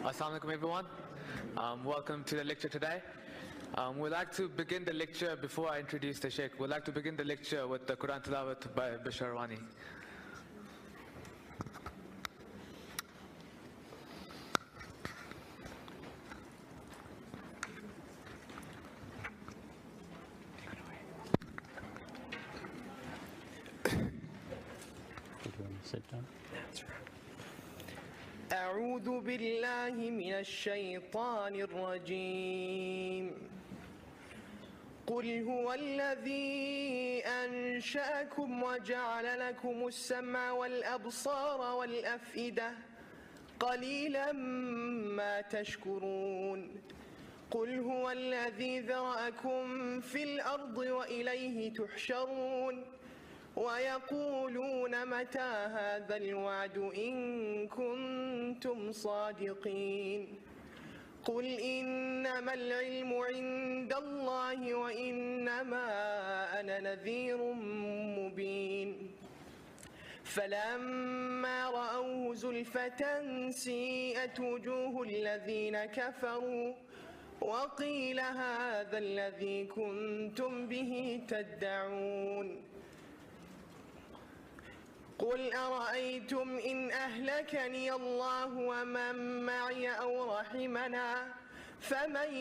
Assalamu alaikum everyone. Welcome to the lecture today. We'd like to begin the lecture, before I introduce the Sheikh, we'd like to begin the lecture with the Quran Tilawat by Basharwani. Sit down. أعوذ بالله من الشيطان الرجيم قل هو الذي أنشأكم وجعل لكم السمع والأبصار والأفئدة قليلا ما تشكرون قل هو الذي ذرأكم في الأرض وإليه تحشرون ويقولون متى هذا الوعد إن كنتم صادقين قل إنما العلم عند الله وإنما أنا نذير مبين فلما رأوه زلفة سيئت وجوه الذين كفروا وقيل هذا الذي كنتم به تدعون قل أرأيتم إن أهلكني الله ومن معي أو رحمنا فمن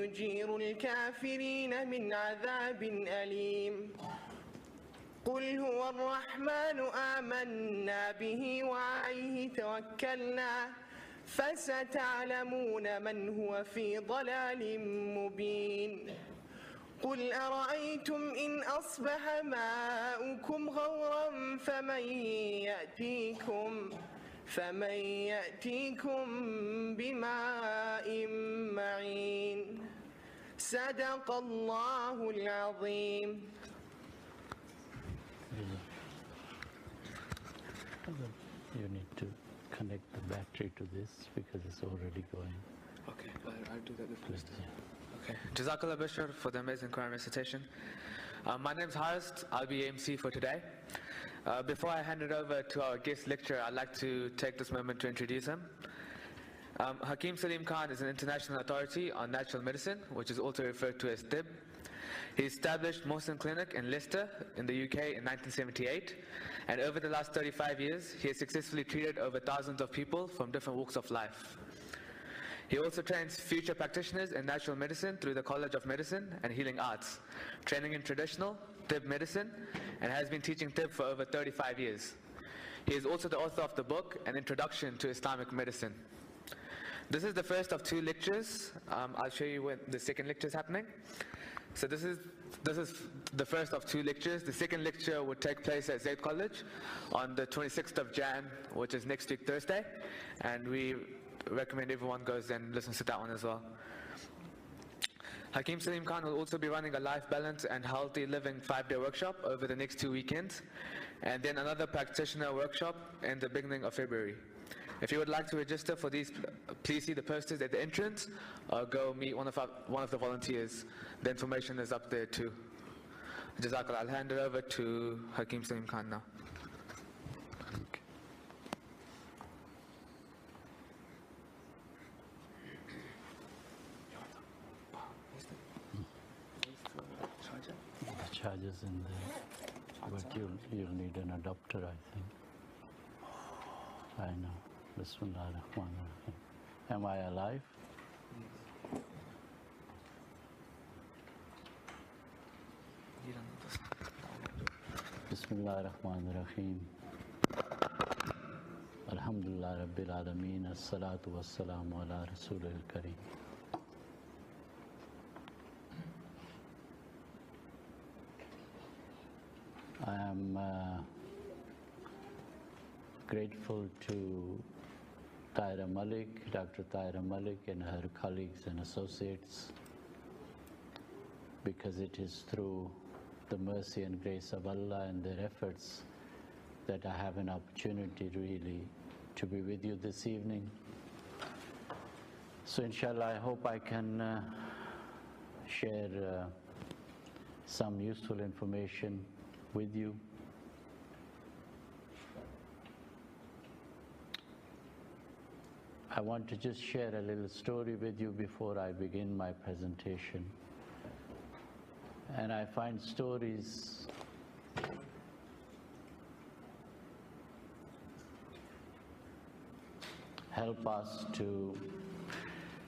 يجير الكافرين من عذاب أليم قل هو الرحمن آمنا به وعليه توكلنا فستعلمون من هو في ضلال مبين قل أرأيتم إن أصبح ماؤكم غورا فمن يأتيكم بماء معين صدق الله العظيم. You need to connect the battery to this because it's already going. Okay, I'll do that first. Yeah. Okay. Jazakallah Bashar for the amazing Quran recitation. My name's Haris. I'll be MC for today. Before I hand it over to our guest lecturer, I'd like to take this moment to introduce him. Hakim Salim Khan is an international authority on natural medicine, which is also referred to as TIB. He established Wholesome Clinic in Leicester in the UK in 1978, and over the last 35 years, he has successfully treated over thousands of people from different walks of life. He also trains future practitioners in natural medicine through the College of Medicine and Healing Arts, training in traditional TIB medicine, and has been teaching TIB for over 35 years. He is also the author of the book, An Introduction to Islamic Medicine. This is the first of two lectures. I'll show you when the second lecture is happening. So this is the first of two lectures. The second lecture would take place at Zaid College on the 26th of Jan, which is next week Thursday, and we recommend everyone goes and listens to that one as well. Hakim Salim Khan will also be running a life balance and healthy living 5-day workshop over the next 2 weekends, and then another practitioner workshop in the beginning of February. If you would like to register for these, please see the posters at the entrance or go meet one of the volunteers. The information is up there too. Jazakallah. I'll hand it over to Hakim Salim Khan now. Charges in there, but you'll need an adapter, I think. I know. Bismillah ar-Rahman ar-Rahim. Am I alive? Bismillah ar-Rahman ar-Rahim. Alhamdulillah Rabbil Alameen. As-salatu was-salamu ala Rasulil Kareem. I am grateful to Taira Malik, Dr. Taira Malik and her colleagues and associates, because it is through the mercy and grace of Allah and their efforts that I have an opportunity really to be with you this evening. So inshallah, I hope I can share some useful information with you. I want to just share a little story with you before I begin my presentation. And I find stories help us to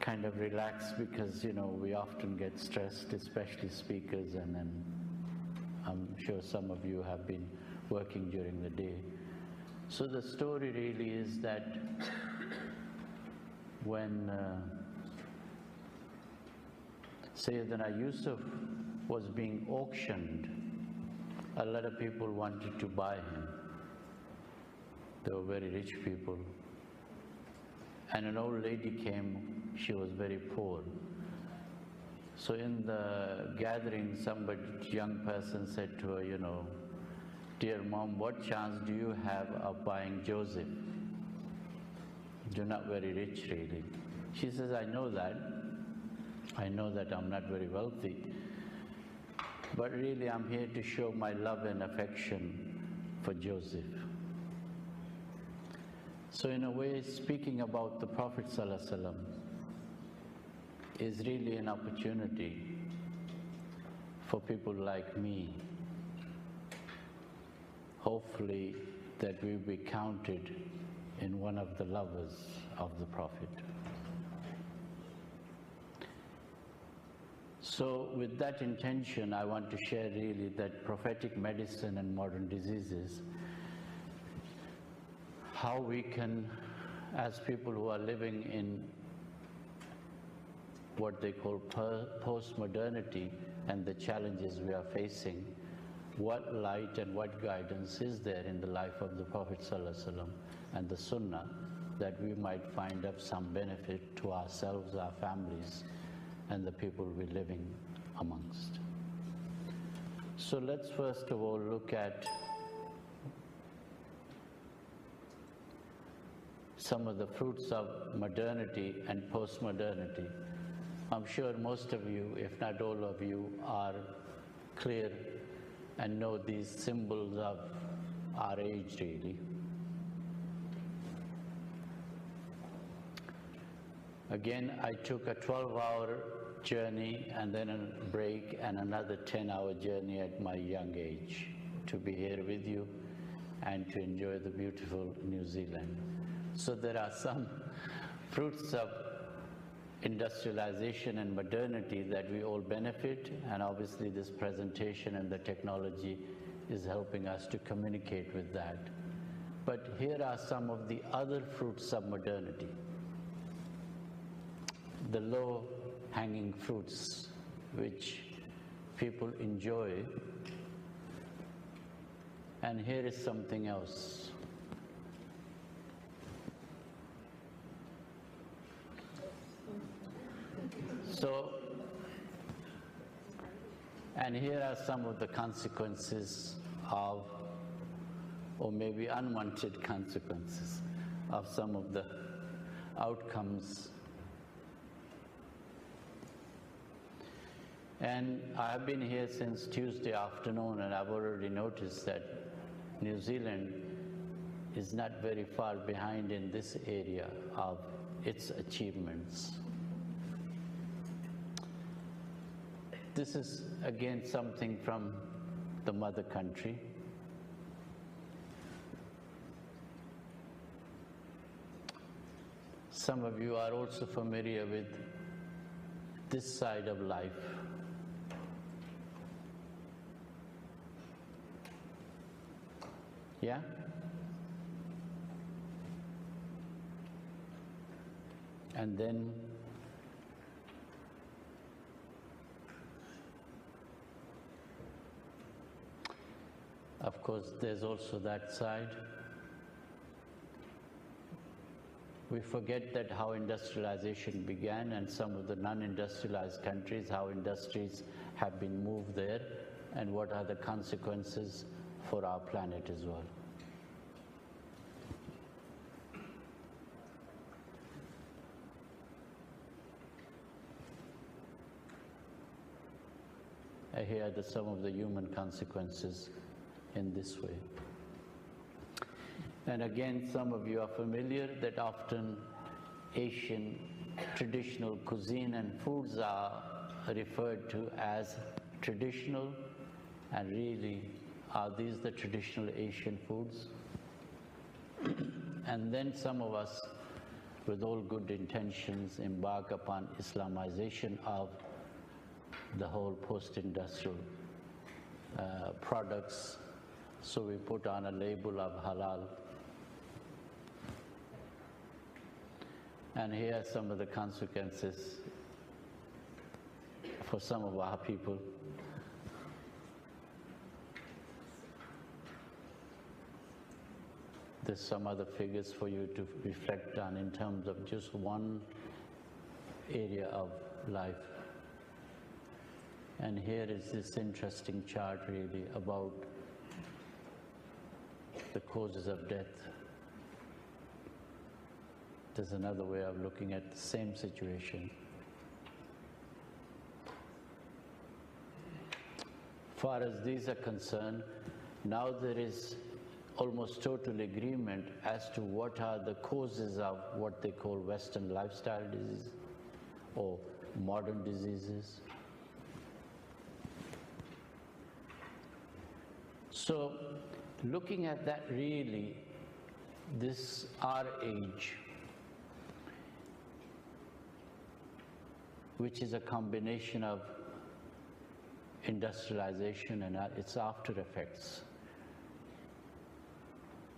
kind of relax, because we often get stressed, especially speakers, and then I'm sure some of you have been working during the day. So the story really is that when Sayyidina Yusuf was being auctioned, a lot of people wanted to buy him. They were very rich people. And an old lady came, she was very poor. So in the gathering, young person said to her, "Dear mom, what chance do you have of buying Joseph? You're not very rich, really." She says, "I know that. I know that I'm not very wealthy. But really, I'm here to show my love and affection for Joseph." So in a way, speaking about the Prophet ﷺ is really an opportunity for people like me, hopefully, that we'll be counted in one of the lovers of the Prophet. So with that intention, I want to share really that prophetic medicine and modern diseases, how we can, as people who are living in what they call post-modernity and the challenges we are facing, what light and what guidance is there in the life of the Prophet ﷺ and the Sunnah that we might find of some benefit to ourselves, our families, and the people we're living amongst. So let's first of all look at some of the fruits of modernity and post-modernity. I'm sure most of you, if not all of you, are clear and know these symbols of our age, really. Again, I took a 12-hour journey and then a break and another 10-hour journey at my young age to be here with you and to enjoy the beautiful New Zealand. So there are some fruits of industrialization and modernity that we all benefit, and obviously this presentation and the technology is helping us to communicate with that. But here are some of the other fruits of modernity. The low-hanging fruits which people enjoy. And here is something else. So, and here are some of the consequences of, or maybe unwanted consequences of some of the outcomes. And I've been here since Tuesday afternoon, and I've already noticed that New Zealand is not very far behind in this area of its achievements. This is again something from the mother country. Some of you are also familiar with this side of life. Yeah? And then of course, there's also that side. We forget that how industrialization began, and some of the non-industrialized countries, how industries have been moved there, and what are the consequences for our planet as well. Here are some of the human consequences in this way. And again, some of you are familiar that often Asian traditional cuisine and foods are referred to as traditional, and really, are these the traditional Asian foods? And then some of us, with all good intentions, embark upon Islamization of the whole post-industrial products. So we put on a label of halal. And here are some of the consequences for some of our people. There's some other figures for you to reflect on in terms of just one area of life. And here is this interesting chart really about the causes of death. There's another way of looking at the same situation. Far as these are concerned, now there is almost total agreement as to what are the causes of what they call Western lifestyle disease or modern diseases. So, looking at that really, this our age, which is a combination of industrialization and its after effects.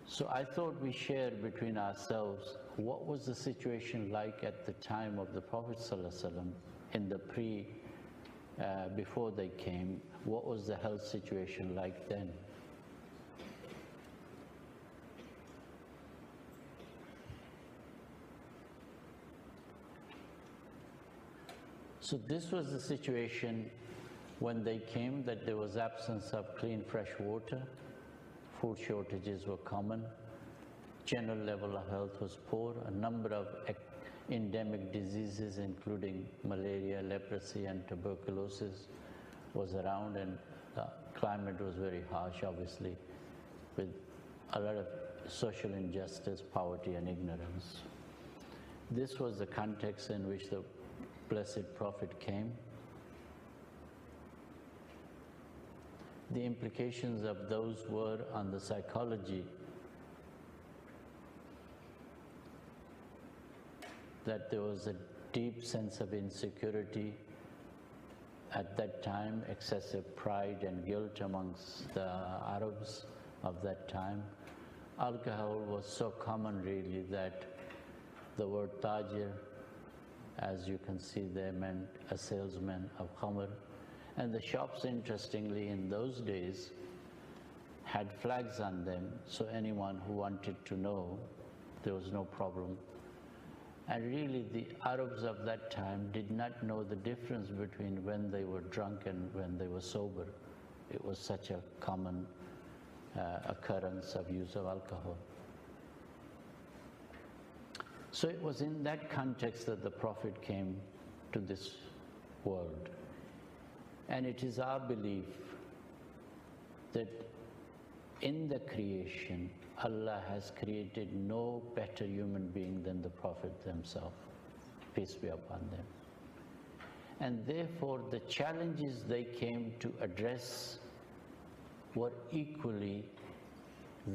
So I thought we share between ourselves what was the situation like at the time of the Prophet ﷺ in the before they came, what was the health situation like then? So this was the situation when they came, that there was absence of clean fresh water, food shortages were common, general level of health was poor, a number of endemic diseases including malaria, leprosy and tuberculosis was around, and the climate was very harsh obviously, with a lot of social injustice, poverty and ignorance. This was the context in which the Blessed Prophet came. The implications of those were on the psychology, that there was a deep sense of insecurity at that time, excessive pride and guilt amongst the Arabs of that time. Alcohol was so common really that the word tajir, as you can see there, meant a salesman of khamr. And the shops, interestingly, in those days had flags on them, so anyone who wanted to know, there was no problem. And really the Arabs of that time did not know the difference between when they were drunk and when they were sober. It was such a common occurrence of use of alcohol. So it was in that context that the Prophet came to this world. And it is our belief that in the creation, Allah has created no better human being than the Prophet themselves, peace be upon them. And therefore the challenges they came to address were equally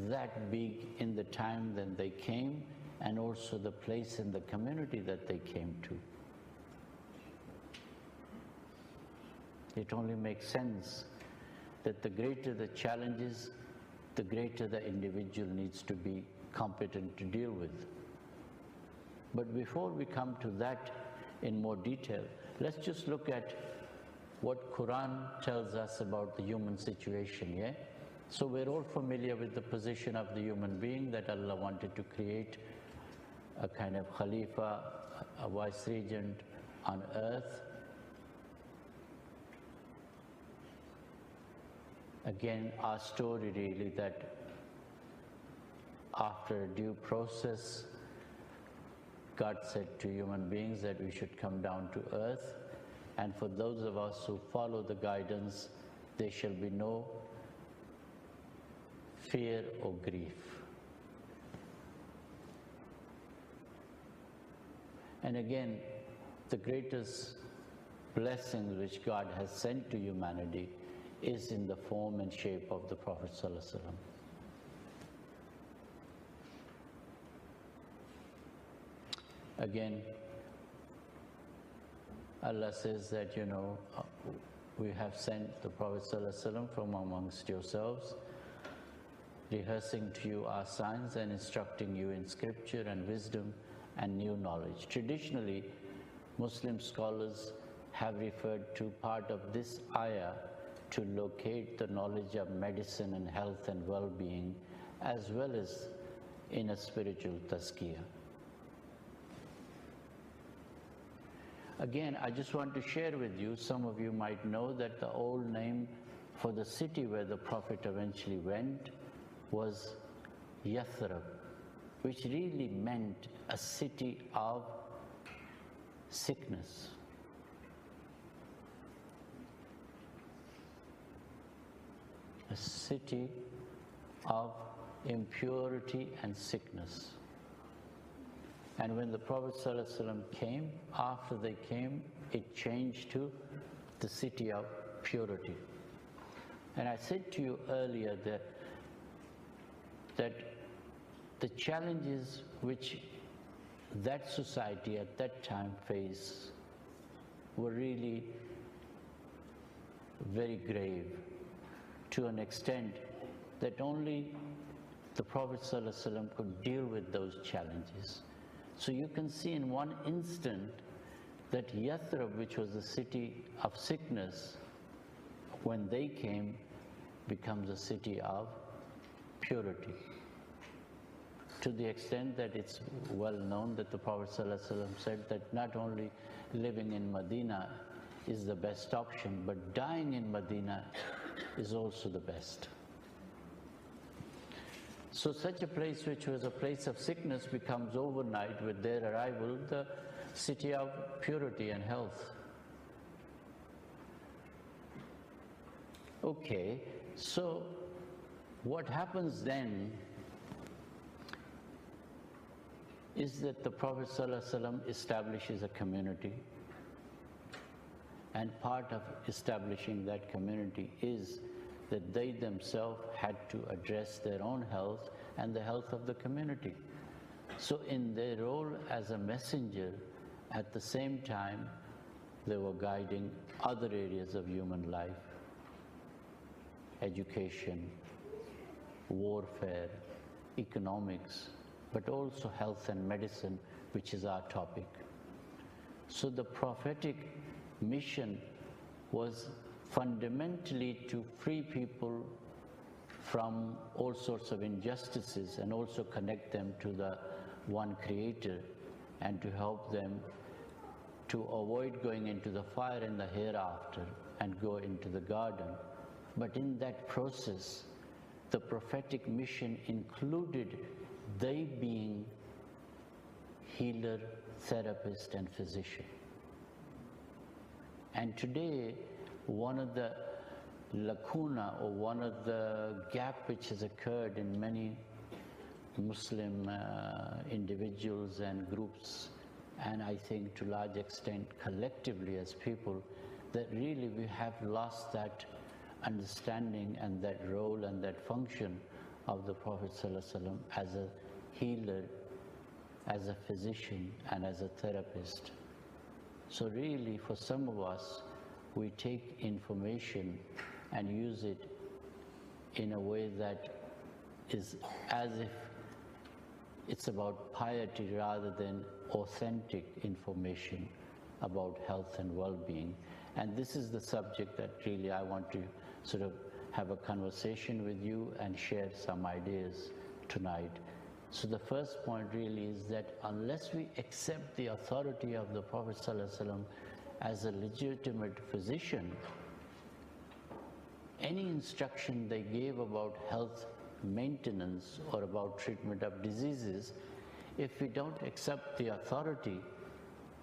that big in the time that they came, and also the place in the community that they came to. It only makes sense that the greater the challenges, the greater the individual needs to be competent to deal with. But before we come to that in more detail, let's just look at what Quran tells us about the human situation, yeah? So we're all familiar with the position of the human being, that Allah wanted to create a kind of Khalifa, a vice-regent on earth. Again, our story really, that after a due process, God said to human beings that we should come down to earth, and for those of us who follow the guidance, there shall be no fear or grief. And again, the greatest blessing which God has sent to humanity is in the form and shape of the Prophet ﷺ. Again, Allah says that, we have sent the Prophet ﷺ from amongst yourselves, rehearsing to you our signs and instructing you in scripture and wisdom and new knowledge. Traditionally, Muslim scholars have referred to part of this ayah to locate the knowledge of medicine and health and well-being, as well as in a spiritual tazkiyah. Again, I just want to share with you, some of you might know that the old name for the city where the Prophet eventually went was Yathrib, which really meant a city of sickness. A city of impurity and sickness. And when the Prophet ﷺ came, after they came, it changed to the city of purity. And I said to you earlier that the challenges which that society at that time faced were really very grave, to an extent that only the Prophet ﷺ could deal with those challenges. So you can see in one instant that Yathrib, which was the city of sickness, when they came, becomes a city of purity. To the extent that it's well known that the Prophet ﷺ said that not only living in Medina is the best option, but dying in Medina is also the best. So such a place, which was a place of sickness, becomes overnight with their arrival the city of purity and health. Okay, so what happens then is that the Prophet ﷺ establishes a community, and part of establishing that community is that they themselves had to address their own health and the health of the community. So in their role as a messenger, at the same time, they were guiding other areas of human life: education, warfare, economics, but also health and medicine, which is our topic. So the prophetic mission was fundamentally to free people from all sorts of injustices and also connect them to the one Creator, and to help them to avoid going into the fire in the hereafter and go into the garden. But in that process, the prophetic mission included they being healer, therapist, and physician. And today, one of the lacuna, or one of the gap which has occurred in many Muslim individuals and groups, and I think to a large extent collectively as people, that really we have lost that understanding and that role and that function of the Prophet ﷺ as a healer, as a physician, and as a therapist. So really, for some of us, we take information and use it in a way that is as if it's about piety rather than authentic information about health and well-being. And this is the subject that really I want to sort of have a conversation with you and share some ideas tonight. So the first point really is that unless we accept the authority of the Prophet ﷺ as a legitimate physician, any instruction they gave about health maintenance or about treatment of diseases, if we don't accept the authority,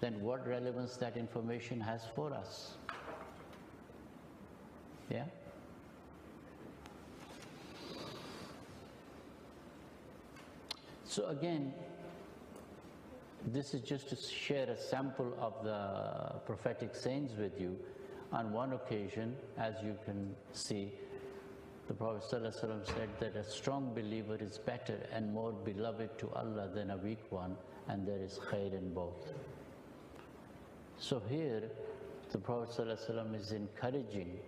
then what relevance that information has for us? Yeah? So again, this is just to share a sample of the prophetic sayings with you. On one occasion, as you can see, the Prophet ﷺ said that a strong believer is better and more beloved to Allah than a weak one, and there is khair in both. So here, the Prophet ﷺ is encouraging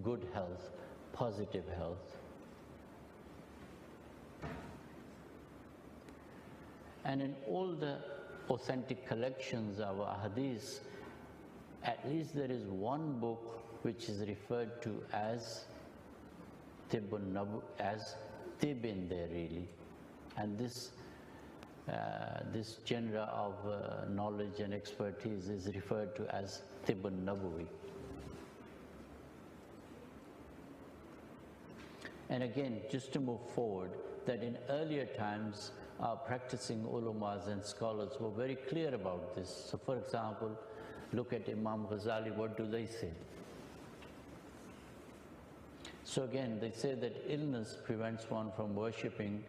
good health, positive health. And in all the authentic collections of hadiths, at least there is one book which is referred to as Tibbun Nabu, as Tib in there really. And this genre of knowledge and expertise is referred to as Tibbun Nabawi. And again, just to move forward, that in earlier times, our practicing ulamas and scholars were very clear about this. So for example, look at Imam Ghazali, what do they say? So again, they say that illness prevents one from worshipping,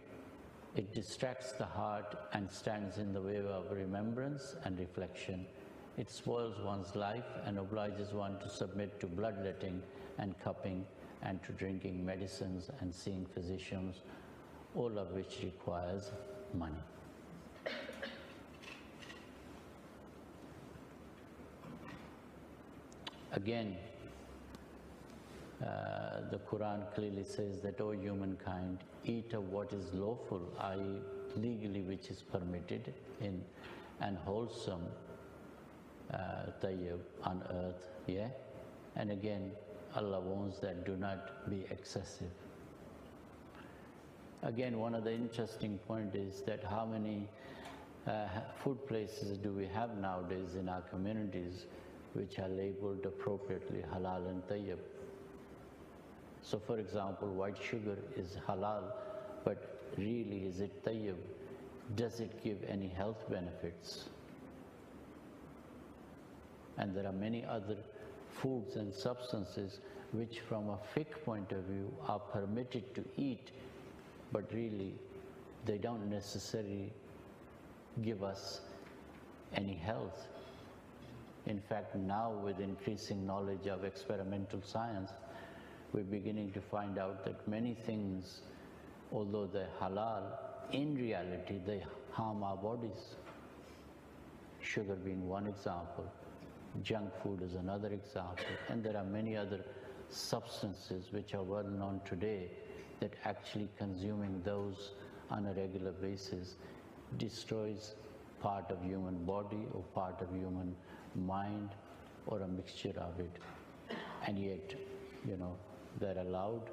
it distracts the heart and stands in the way of remembrance and reflection. It spoils one's life and obliges one to submit to bloodletting and cupping and to drinking medicines and seeing physicians, all of which requires money. Again, the Quran clearly says that, O humankind, eat of what is lawful, i.e. legally which is permitted, and wholesome, tayyib, on earth, yeah? And again, Allah warns that do not be excessive. Again, one of the interesting point is that how many food places do we have nowadays in our communities which are labeled appropriately halal and tayyib. So for example, white sugar is halal, but really is it tayyib? Does it give any health benefits? And there are many other foods and substances which from a fiqh point of view are permitted to eat, but really they don't necessarily give us any health. In fact, now with increasing knowledge of experimental science, we're beginning to find out that many things, although they're halal, in reality they harm our bodies. Sugar being one example, junk food is another example, and there are many other substances which are well known today that actually consuming those on a regular basis destroys part of human body or part of human mind or a mixture of it. And yet, they're allowed,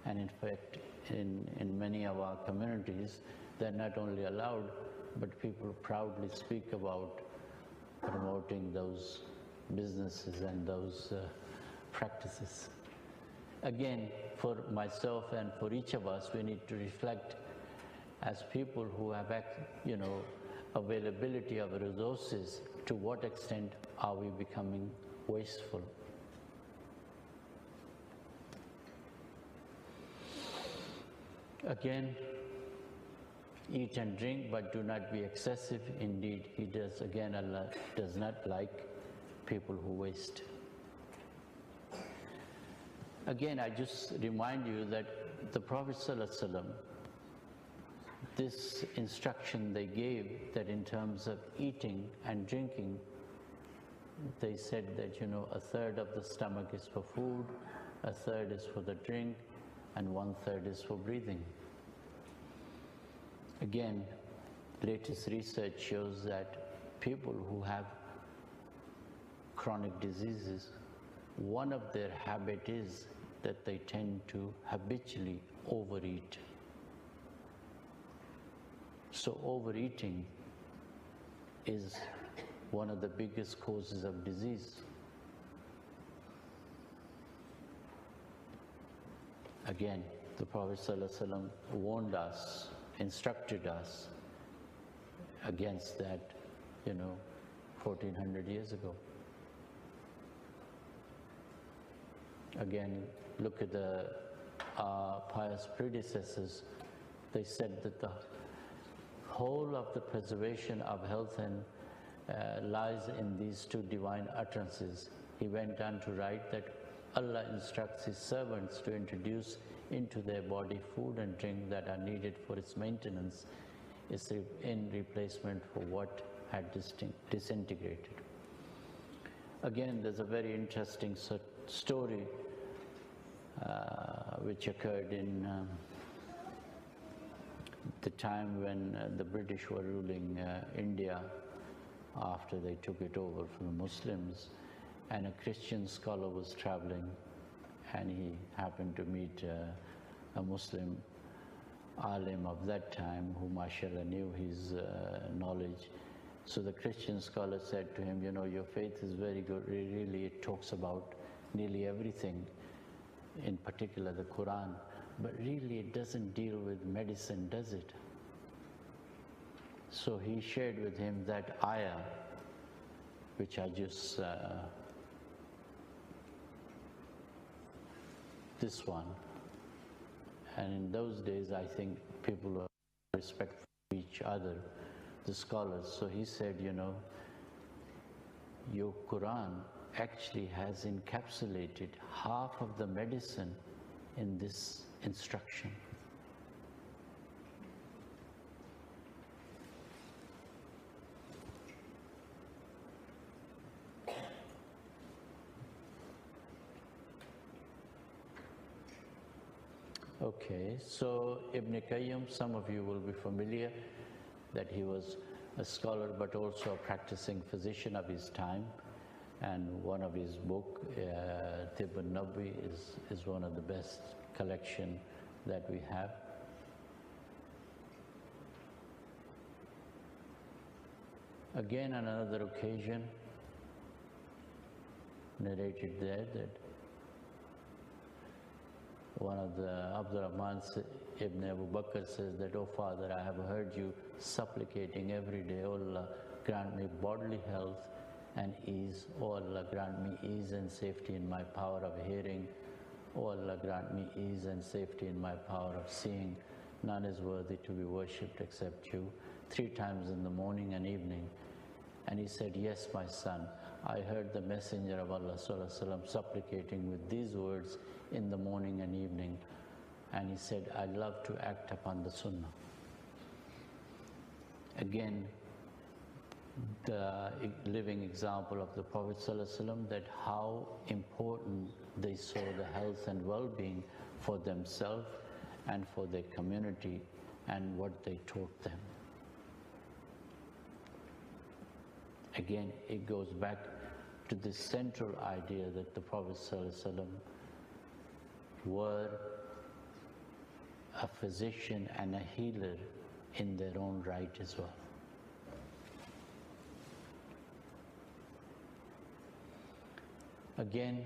and in fact, in many of our communities, they're not only allowed, but people proudly speak about promoting those businesses and those practices. Again, for myself and for each of us, we need to reflect as people who have, availability of resources, to what extent are we becoming wasteful? Again, eat and drink, but do not be excessive. Indeed, Allah does not like people who waste. Again, I just remind you that the Prophet ﷺ, this instruction they gave, that in terms of eating and drinking, they said that, a third of the stomach is for food, a third is for the drink, and 1/3 is for breathing. Again, latest research shows that people who have chronic diseases, one of their habit is that they tend to habitually overeat. So overeating is one of the biggest causes of disease. Again, the Prophet ﷺ warned us, instructed us against that, 1400 years ago. Again, look at our pious predecessors. They said that the whole of the preservation of health and lies in these two divine utterances. He went on to write that Allah instructs His servants to introduce into their body food and drink that are needed for its maintenance is in replacement for what had disintegrated. Again, there's a very interesting story which occurred in the time when the British were ruling India after they took it over from the Muslims, and a Christian scholar was traveling and he happened to meet a Muslim alim of that time who mashallah knew his knowledge. So the Christian scholar said to him, you know, your faith is very good, really it talks about nearly everything, in particular the Quran, but really it doesn't deal with medicine, does it? So he shared with him that ayah, which I just, this one. And in those days, I think people were respectful of each other, the scholars. So he said, you know, your Quran actually has encapsulated half of the medicine in this instruction. Okay, so Ibn Qayyim, some of you will be familiar that he was a scholar but also a practicing physician of his time, and one of his book, Tibb al-Nabawi, is one of the best collection that we have. Again, on another occasion, narrated there that one of the Abdurrahman ibn Abu Bakr says that, "Oh Father, I have heard you supplicating every day, oh Allah, grant me bodily health and ease. Oh Allah, grant me ease and safety in my power of hearing. Oh Allah, grant me ease and safety in my power of seeing. None is worthy to be worshipped except you," 3 times in the morning and evening. And he said, "Yes, my son, I heard the Messenger of Allah Sallallahu Alaihi Wasallam supplicating with these words in the morning and evening." And he said, "I love to act upon the Sunnah." Again, the living example of the Prophet Sallallahu Alaihi Wasallam, that how important they saw the health and well-being for themselves and for their community and what they taught them. Again, it goes back to this central idea that the Prophet ﷺ were a physician and a healer in their own right as well. Again,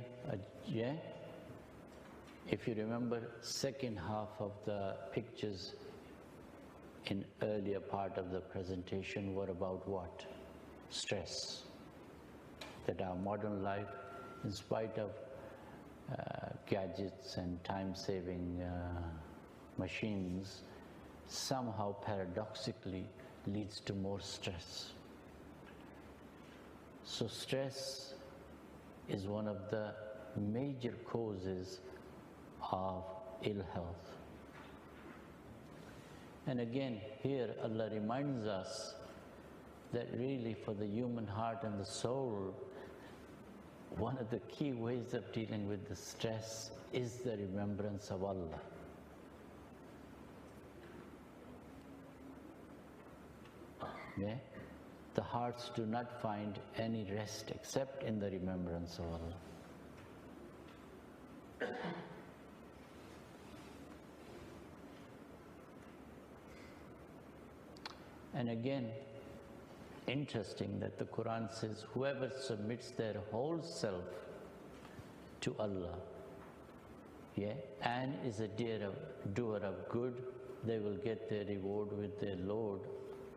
if you remember, second half of the pictures in earlier part of the presentation were about what? Stress. That our modern life, in spite of gadgets and time-saving machines, somehow paradoxically leads to more stress. So stress is one of the major causes of ill health. And again, here Allah reminds us that really for the human heart and the soul, one of the key ways of dealing with the stress is the remembrance of Allah. Yeah? The hearts do not find any rest except in the remembrance of Allah. And again, interesting that the Quran says, whoever submits their whole self to Allah, and is a doer of good, they will get their reward with their Lord,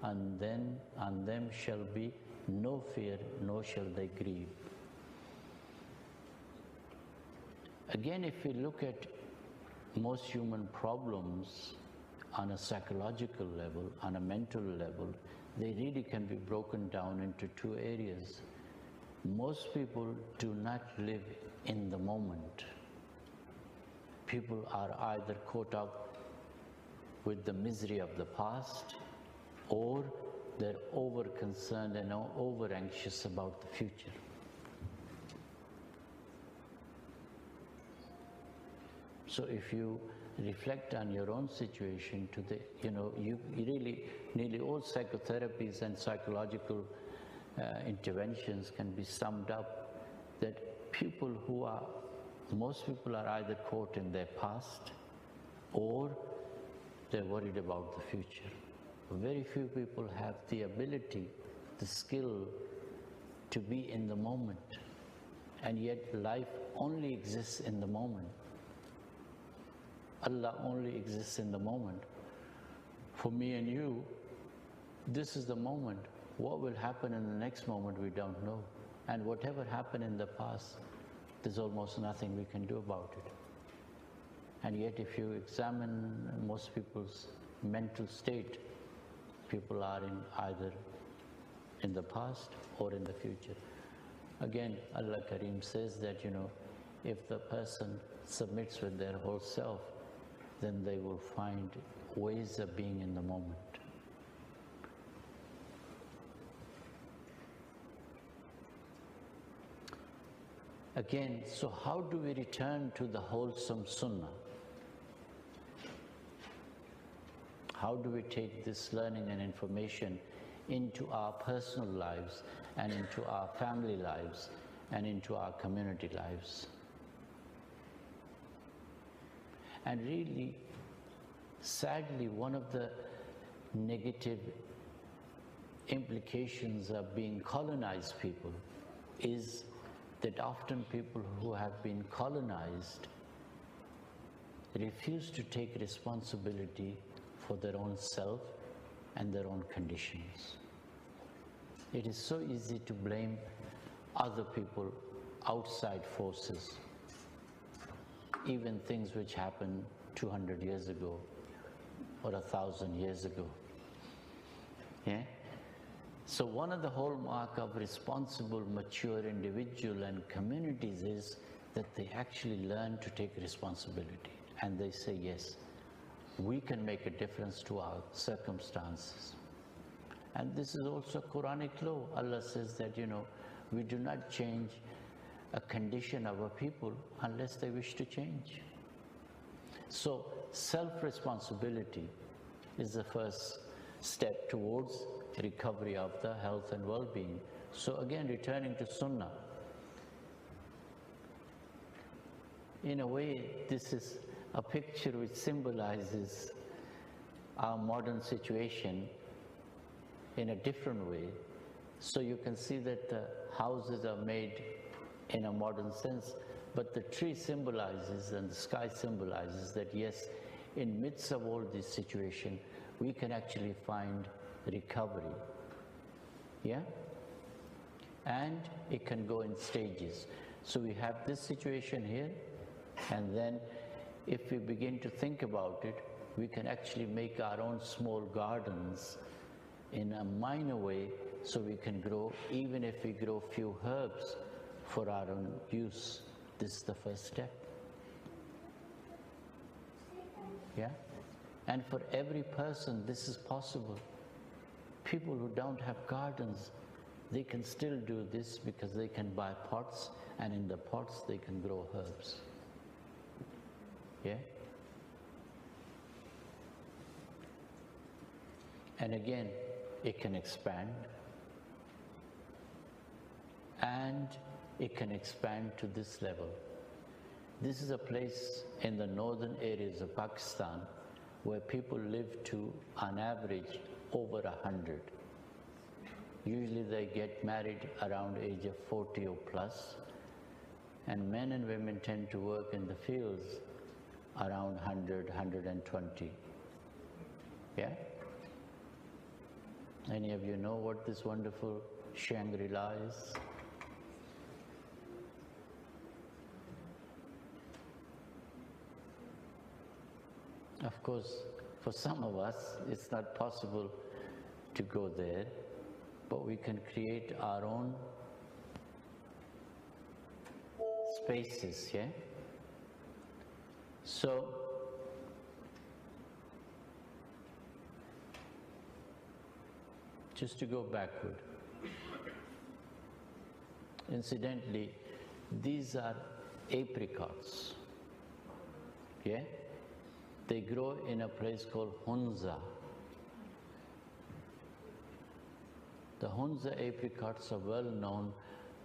and then on them shall be no fear, nor shall they grieve. Again, if we look at most human problems, on a psychological level, on a mental level, they really can be broken down into two areas. Most people do not live in the moment. People are either caught up with the misery of the past, or they're over-concerned and over-anxious about the future. So if you reflect on your own situation today, you really, nearly all psychotherapies and psychological interventions can be summed up that most people are either caught in their past or they're worried about the future. Very few people have the ability, the skill to be in the moment, and yet life only exists in the moment. Allah only exists in the moment. For me and you, this is the moment. What will happen in the next moment, we don't know. And whatever happened in the past, there's almost nothing we can do about it. And yet if you examine most people's mental state, people are either in the past or in the future. Again, Allah Karim says that, if the person submits with their whole self, then they will find ways of being in the moment. Again, so how do we return to the wholesome sunnah? How do we take this learning and information into our personal lives and into our family lives and into our community lives? And really, sadly, one of the negative implications of being colonized people is that often people who have been colonized refuse to take responsibility for their own self and their own conditions. It is so easy to blame other people, outside forces, even things which happened 200 years ago or 1,000 years ago. Yeah? So one of the hallmark of responsible, mature individual and communities is that they actually learn to take responsibility. And they say, yes, we can make a difference to our circumstances. And this is also Quranic law. Allah says that, we do not change a condition of a people unless they wish to change. So self-responsibility is the first step towards recovery of the health and well-being. So again, returning to Sunnah. In a way, this is a picture which symbolizes our modern situation in a different way. So you can see that the houses are made in a modern sense, but the tree symbolizes and the sky symbolizes that yes, in midst of all this situation, we can actually find recovery. Yeah? And it can go in stages. So we have this situation here, and then if we begin to think about it, we can actually make our own small gardens in a minor way, so we can grow, even if we grow few herbs for our own use. This is the first step. Yeah? And for every person, this is possible. People who don't have gardens, they can still do this because they can buy pots, and in the pots they can grow herbs. Yeah? And again, it can expand, and it can expand to this level. This is a place in the northern areas of Pakistan where people live to, on average, over 100. Usually they get married around age of 40 or plus, and men and women tend to work in the fields around 100, 120. Yeah? Any of you know what this wonderful Shangri-La is? Of course, For some of us, it's not possible to go there, but we can create our own spaces, yeah? So, just to go backward. Incidentally, these are apricots, yeah? They grow in a place called Hunza. The Hunza apricots are well known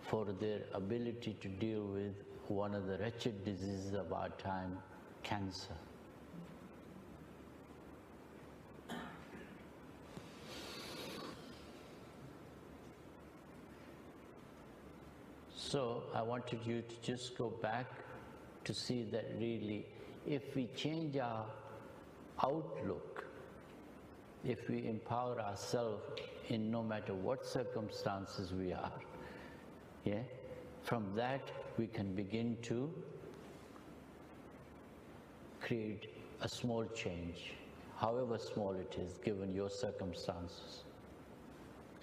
for their ability to deal with one of the wretched diseases of our time, cancer. So I wanted you to just go back to see that really, if we change our outlook, if we empower ourselves in no matter what circumstances we are, yeah, from that we can begin to create a small change, however small it is, given your circumstances.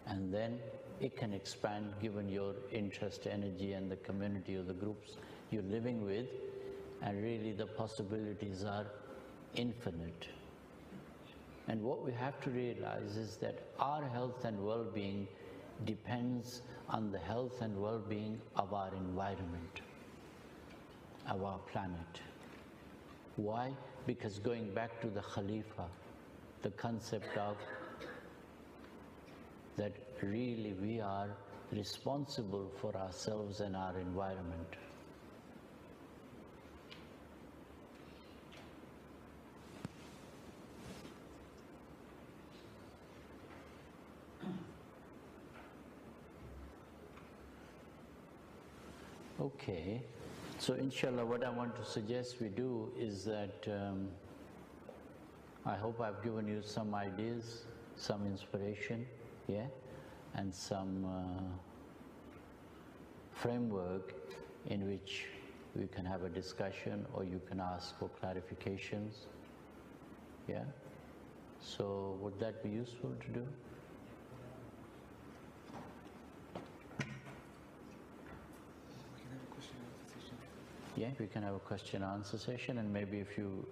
And then it can expand given your interest, energy, and the community or the groups you're living with, and really the possibilities are infinite. And what we have to realize is that our health and well-being depends on the health and well-being of our environment, of our planet. Why? Because going back to the Khalifa, the concept of that really we are responsible for ourselves and our environment. Okay, so inshallah what I want to suggest we do is that I hope I've given you some ideas, some inspiration, yeah, and some framework in which we can have a discussion or you can ask for clarifications, yeah. So would that be useful to do? Yeah, we can have a question and answer session, and maybe if you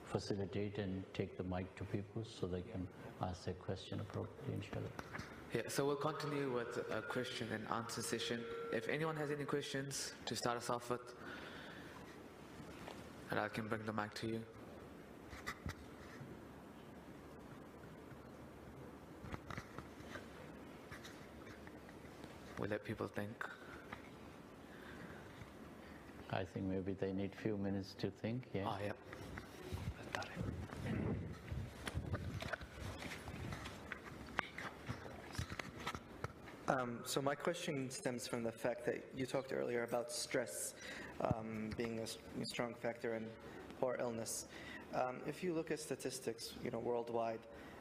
facilitate and take the mic to people so they can ask their question appropriately, inshallah. Yeah, so we'll continue with a question and answer session. If anyone has any questions to start us off with, and I can bring the mic to you. We'll let people think. I think maybe they need few minutes to think, yeah? Oh, yeah. So my question stems from the fact that you talked earlier about stress being a strong factor in poor illness. If you look at statistics, worldwide,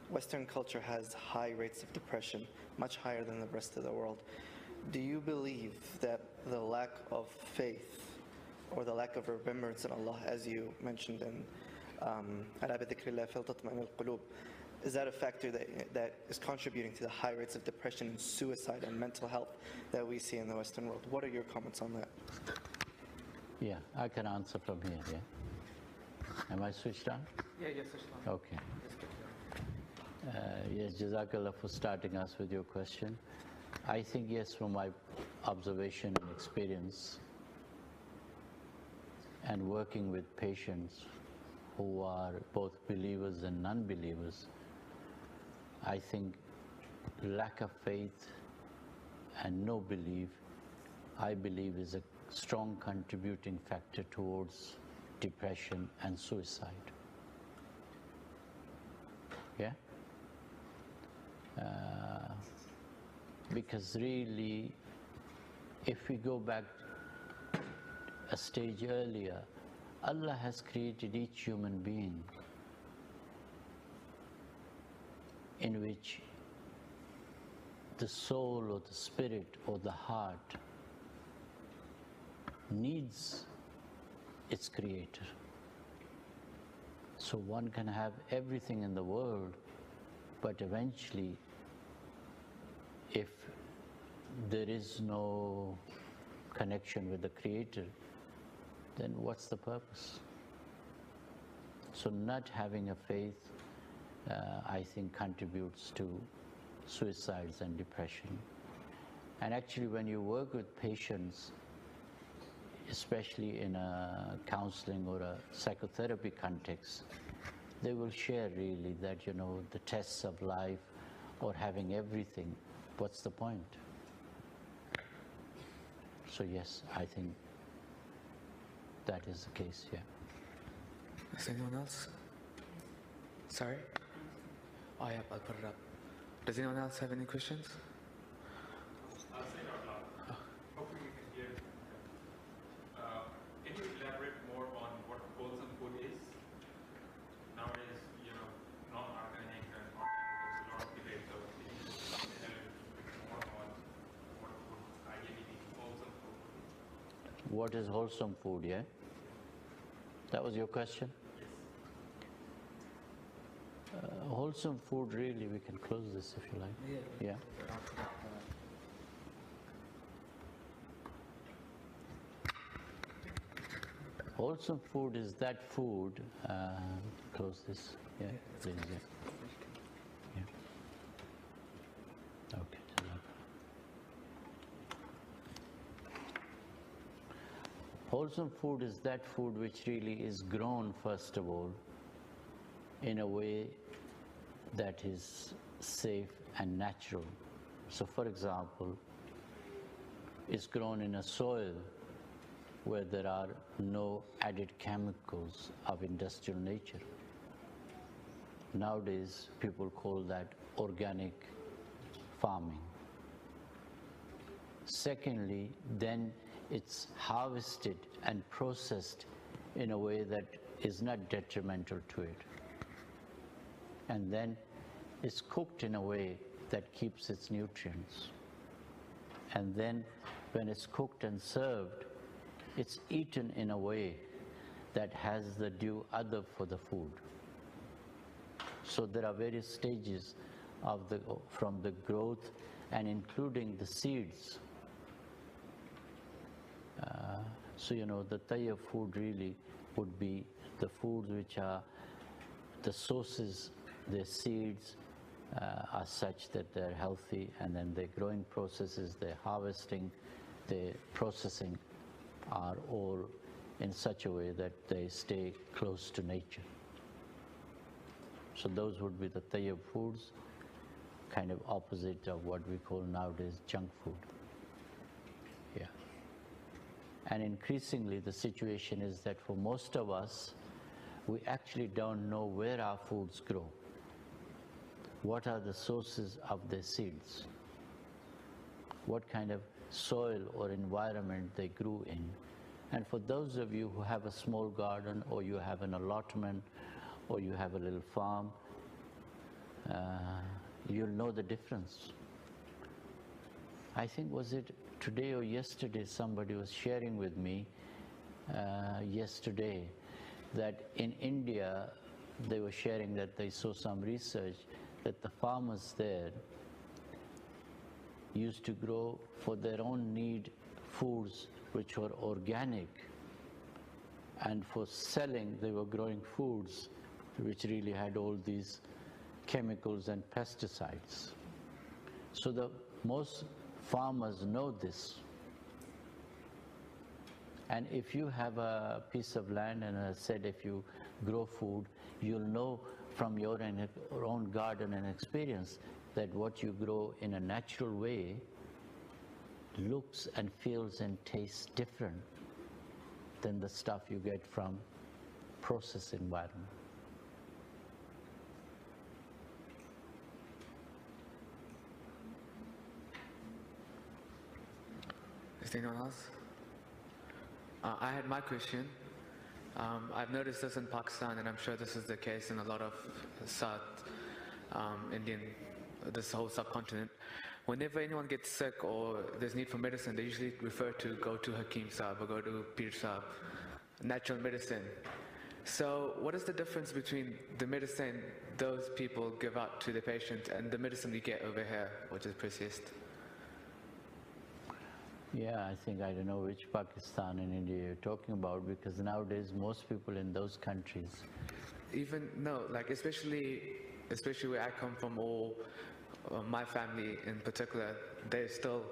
Western culture has high rates of depression, much higher than the rest of the world. Do you believe that the lack of faith or the lack of remembrance in Allah, as you mentioned in أَلَا بِذِكْرِ اللَّهِ فَلْتَطْمَئِنُّ الْقُلُوبُ, is that a factor that is contributing to the high rates of depression and suicide and mental health that we see in the Western world? What are your comments on that? Yeah, I can answer from here, yeah? Am I switched on? Yeah, yes, switched on. Okay. Yes, Jazakallah for starting us with your question. I think yes, from my observation and experience and working with patients who are both believers and non-believers, I think lack of faith and no belief, I believe, is a strong contributing factor towards depression and suicide. Yeah? Because really, if we go back a stage earlier, Allah has created each human being in which the soul or the spirit or the heart needs its creator. So one can have everything in the world, but eventually, if there is no connection with the Creator, then what's the purpose? So not having a faith, I think, contributes to suicides and depression. And actually, when you work with patients, especially in a counseling or a psychotherapy context, they will share really that, the tests of life or having everything, what's the point? So yes, I think that is the case, yeah. Is anyone else? Sorry? Oh yeah, I'll put it up. Does anyone else have any questions? I'll say it out loud. Hopefully you can hear. Can you elaborate more on what wholesome food is? Nowadays, non-organic and organic, there's a lot of debate. So can you just tell more on what would ideally be wholesome food? What is wholesome food, yeah? That was your question? Wholesome food, really, we can close this if you like. Yeah. Wholesome food is that food, close this, yeah, please, yeah. Okay. Wholesome food is that food which really is grown, first of all, in a way that is safe and natural. So for example, it's grown in a soil where there are no added chemicals of industrial nature. Nowadays, people call that organic farming. Secondly, then it's harvested and processed in a way that is not detrimental to it. And then it's cooked in a way that keeps its nutrients. And then when it's cooked and served, it's eaten in a way that has the due adab for the food. So there are various stages from the growth and including the seeds. So the tayyib food really would be the foods which are the sources, the seeds are such that they're healthy, and then the growing processes, the harvesting, the processing are all in such a way that they stay close to nature. So those would be the tayyib foods, kind of opposite of what we call nowadays junk food. Yeah. And increasingly the situation is that for most of us, we actually don't know where our foods grow. What are the sources of their seeds? What kind of soil or environment they grew in? And for those of you who have a small garden, or you have an allotment, or you have a little farm, you'll know the difference. I think, was it today or yesterday, somebody was sharing with me yesterday that in India, they were sharing that they saw some research that the farmers there used to grow for their own need foods which were organic, and for selling they were growing foods which really had all these chemicals and pesticides. So the most farmers know this. And if you have a piece of land, and I said if you grow food, you'll know from your own garden and experience that what you grow in a natural way looks and feels and tastes different than the stuff you get from processed environment. Is there anyone else? I had my question. I've noticed this in Pakistan, and I'm sure this is the case in a lot of South Indian, this whole subcontinent. Whenever anyone gets sick or there's need for medicine, they usually refer to go to Hakim Sahib or go to Pir Sahib, natural medicine. So what is the difference between the medicine those people give out to the patient and the medicine we get over here, which is processed? Yeah, I think I don't know which Pakistan and India you're talking about, because nowadays most people in those countries. Even no, like especially where I come from, or my family in particular, they'll still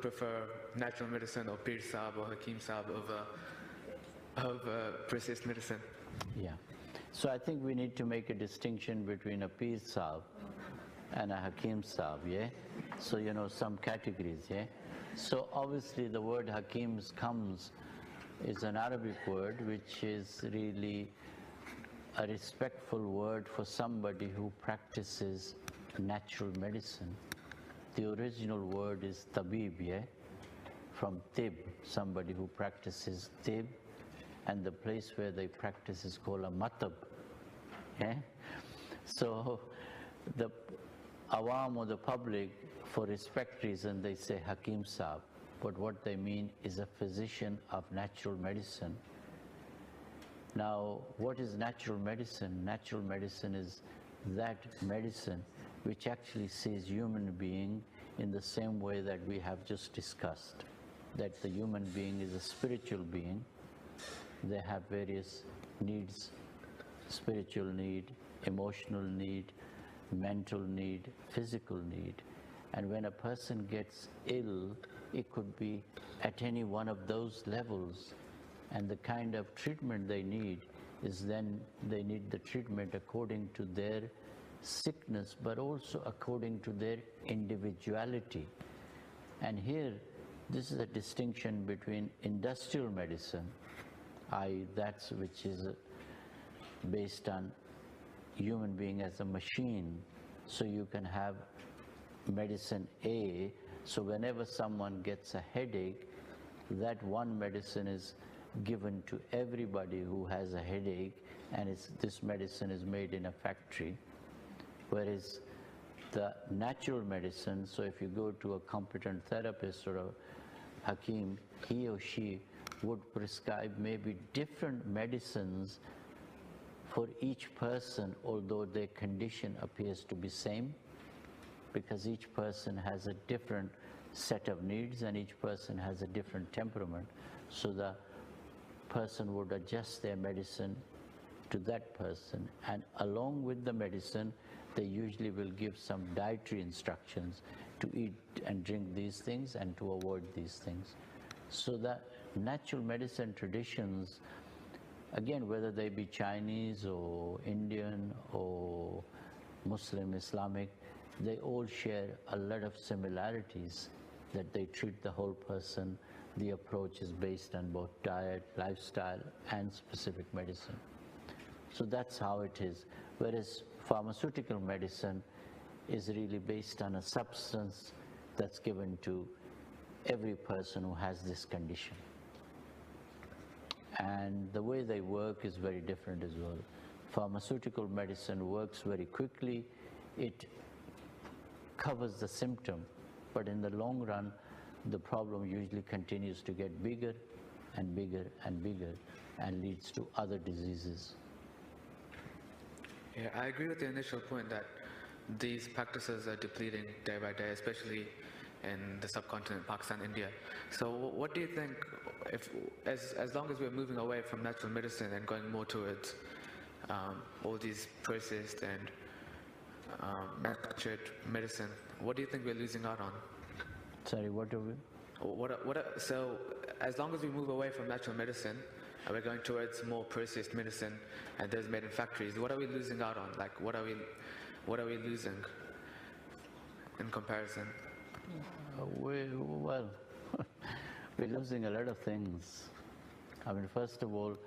prefer natural medicine or Pir Sahib or Hakim Sahib over processed medicine. Yeah. So I think we need to make a distinction between a Pir Sahib and a Hakim Sahib, yeah? So, you know, some categories, yeah? So obviously the word Hakim is an Arabic word which is really a respectful word for somebody who practices natural medicine. The original word is tabib, yeah? From tib, somebody who practices tib, and the place where they practice is called a matab, yeah? So the awam or the public, for respect reason, they say Hakim Sahib, but what they mean is a physician of natural medicine. Now, what is natural medicine? Natural medicine is that medicine which actually sees human being in the same way that we have just discussed, that the human being is a spiritual being. They have various needs, spiritual need, emotional need, mental need, physical need. And when a person gets ill, it could be at any one of those levels. And the kind of treatment they need is then they need the treatment according to their sickness, but also according to their individuality. And here, this is a distinction between industrial medicine, that's which is based on human being as a machine. So you can have medicine A, so whenever someone gets a headache, that one medicine is given to everybody who has a headache, and this medicine is made in a factory. Whereas the natural medicine, so if you go to a competent therapist or a Hakim, he or she would prescribe maybe different medicines for each person, although their condition appears to be same, because each person has a different set of needs and each person has a different temperament. So the person would adjust their medicine to that person, and along with the medicine, they usually will give some dietary instructions to eat and drink these things and to avoid these things. So the natural medicine traditions, again, whether they be Chinese or Indian or Muslim, Islamic, they all share a lot of similarities, that they treat the whole person. The approach is based on both diet, lifestyle, and specific medicine. So that's how it is. Whereas pharmaceutical medicine is really based on a substance that's given to every person who has this condition. And the way they work is very different as well. Pharmaceutical medicine works very quickly. It covers the symptom, but in the long run, the problem usually continues to get bigger and bigger and bigger and leads to other diseases. Yeah, I agree with the initial point that these practices are depleting day by day, especially in the subcontinent, Pakistan, India. So what do you think, if as long as we're moving away from natural medicine and going more towards all these processed and manufactured medicine, what do you think we're losing out on? Sorry, what are we? So as long as we move away from natural medicine and we're going towards more processed medicine and those made in factories, what are we losing out on? Like, what are we losing in comparison? Well, we're losing a lot of things. I mean, first of all,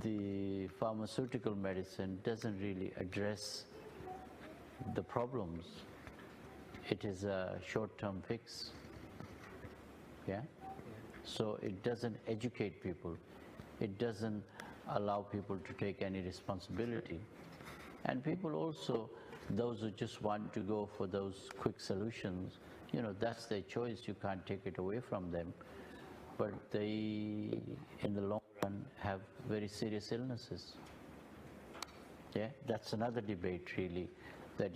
the pharmaceutical medicine doesn't really address the problems. It is a short-term fix, yeah? So it doesn't educate people. It doesn't allow people to take any responsibility. And people also, those who just want to go for those quick solutions, you know, that's their choice. You can't take it away from them. But they, in the long have very serious illnesses. Yeah, that's another debate really, that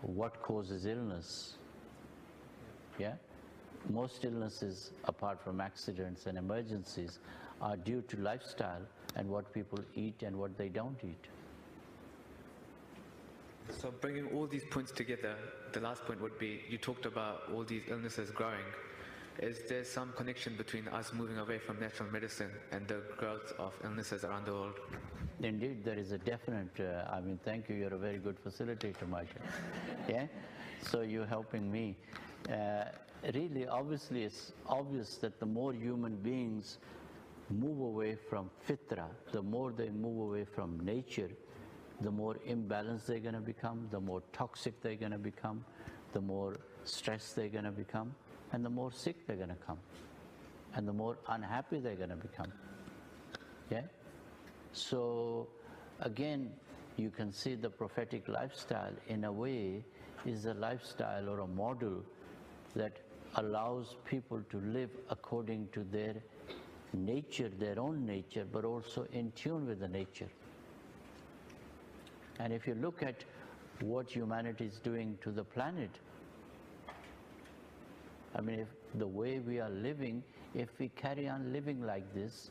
what causes illness. Yeah, most illnesses apart from accidents and emergencies are due to lifestyle and what people eat and what they don't eat. So bringing all these points together, the last point would be, you talked about all these illnesses growing. Is there some connection between us moving away from natural medicine and the growth of illnesses around the world? Indeed, there is a definite, thank you, you're a very good facilitator, Michael. Yeah? So you're helping me. Really, obviously, it's obvious that the more human beings move away from fitra, the more they move away from nature, the more imbalanced they're going to become, the more toxic they're going to become, the more stressed they're going to become, and the more sick they're going to come, and the more unhappy they're going to become. Yeah? So, again, you can see the prophetic lifestyle, in a way, is a lifestyle or a model that allows people to live according to their nature, their own nature, but also in tune with the nature. And if you look at what humanity is doing to the planet, if the way we are living, if we carry on living like this,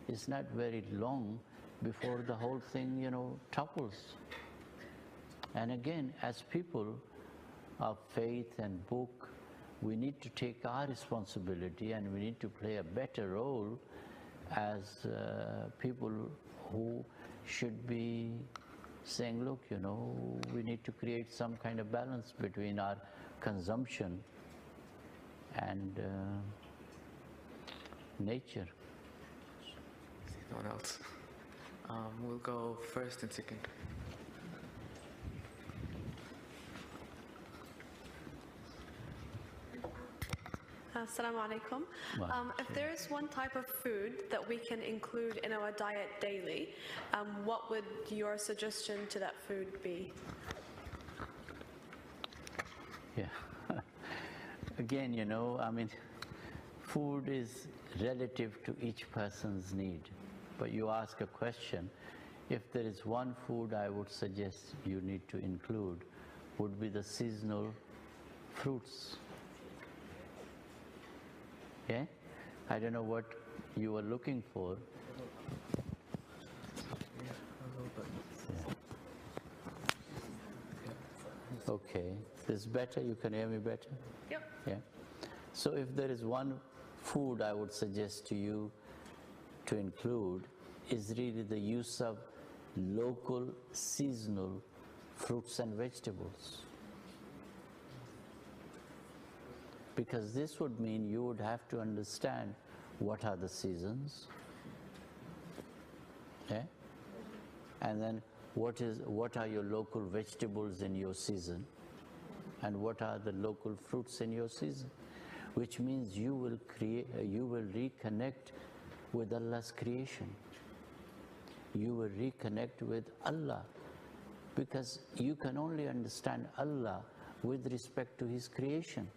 it's not very long before the whole thing, topples. And again, as people of faith and book, we need to take our responsibility and we need to play a better role as people who should be saying, look, we need to create some kind of balance between our consumption and nature. No one else. We'll go first and second. Assalamu alaikum. If there is one type of food that we can include in our diet daily, what would your suggestion to that food be? Yeah. Again, food is relative to each person's need. But you ask a question, if there is one food I would suggest you need to include, would be the seasonal fruits. Yeah? I don't know what you were looking for. Okay, this is better? You can hear me better? Yep. Yeah. So if there is one food I would suggest to you to include, is really the use of local seasonal fruits and vegetables. Because this would mean you would have to understand what are the seasons, yeah? And then what are your local vegetables in your season, and what are the local fruits in your season, which means you will reconnect with Allah's creation. You will reconnect with Allah, because you can only understand Allah with respect to His creation.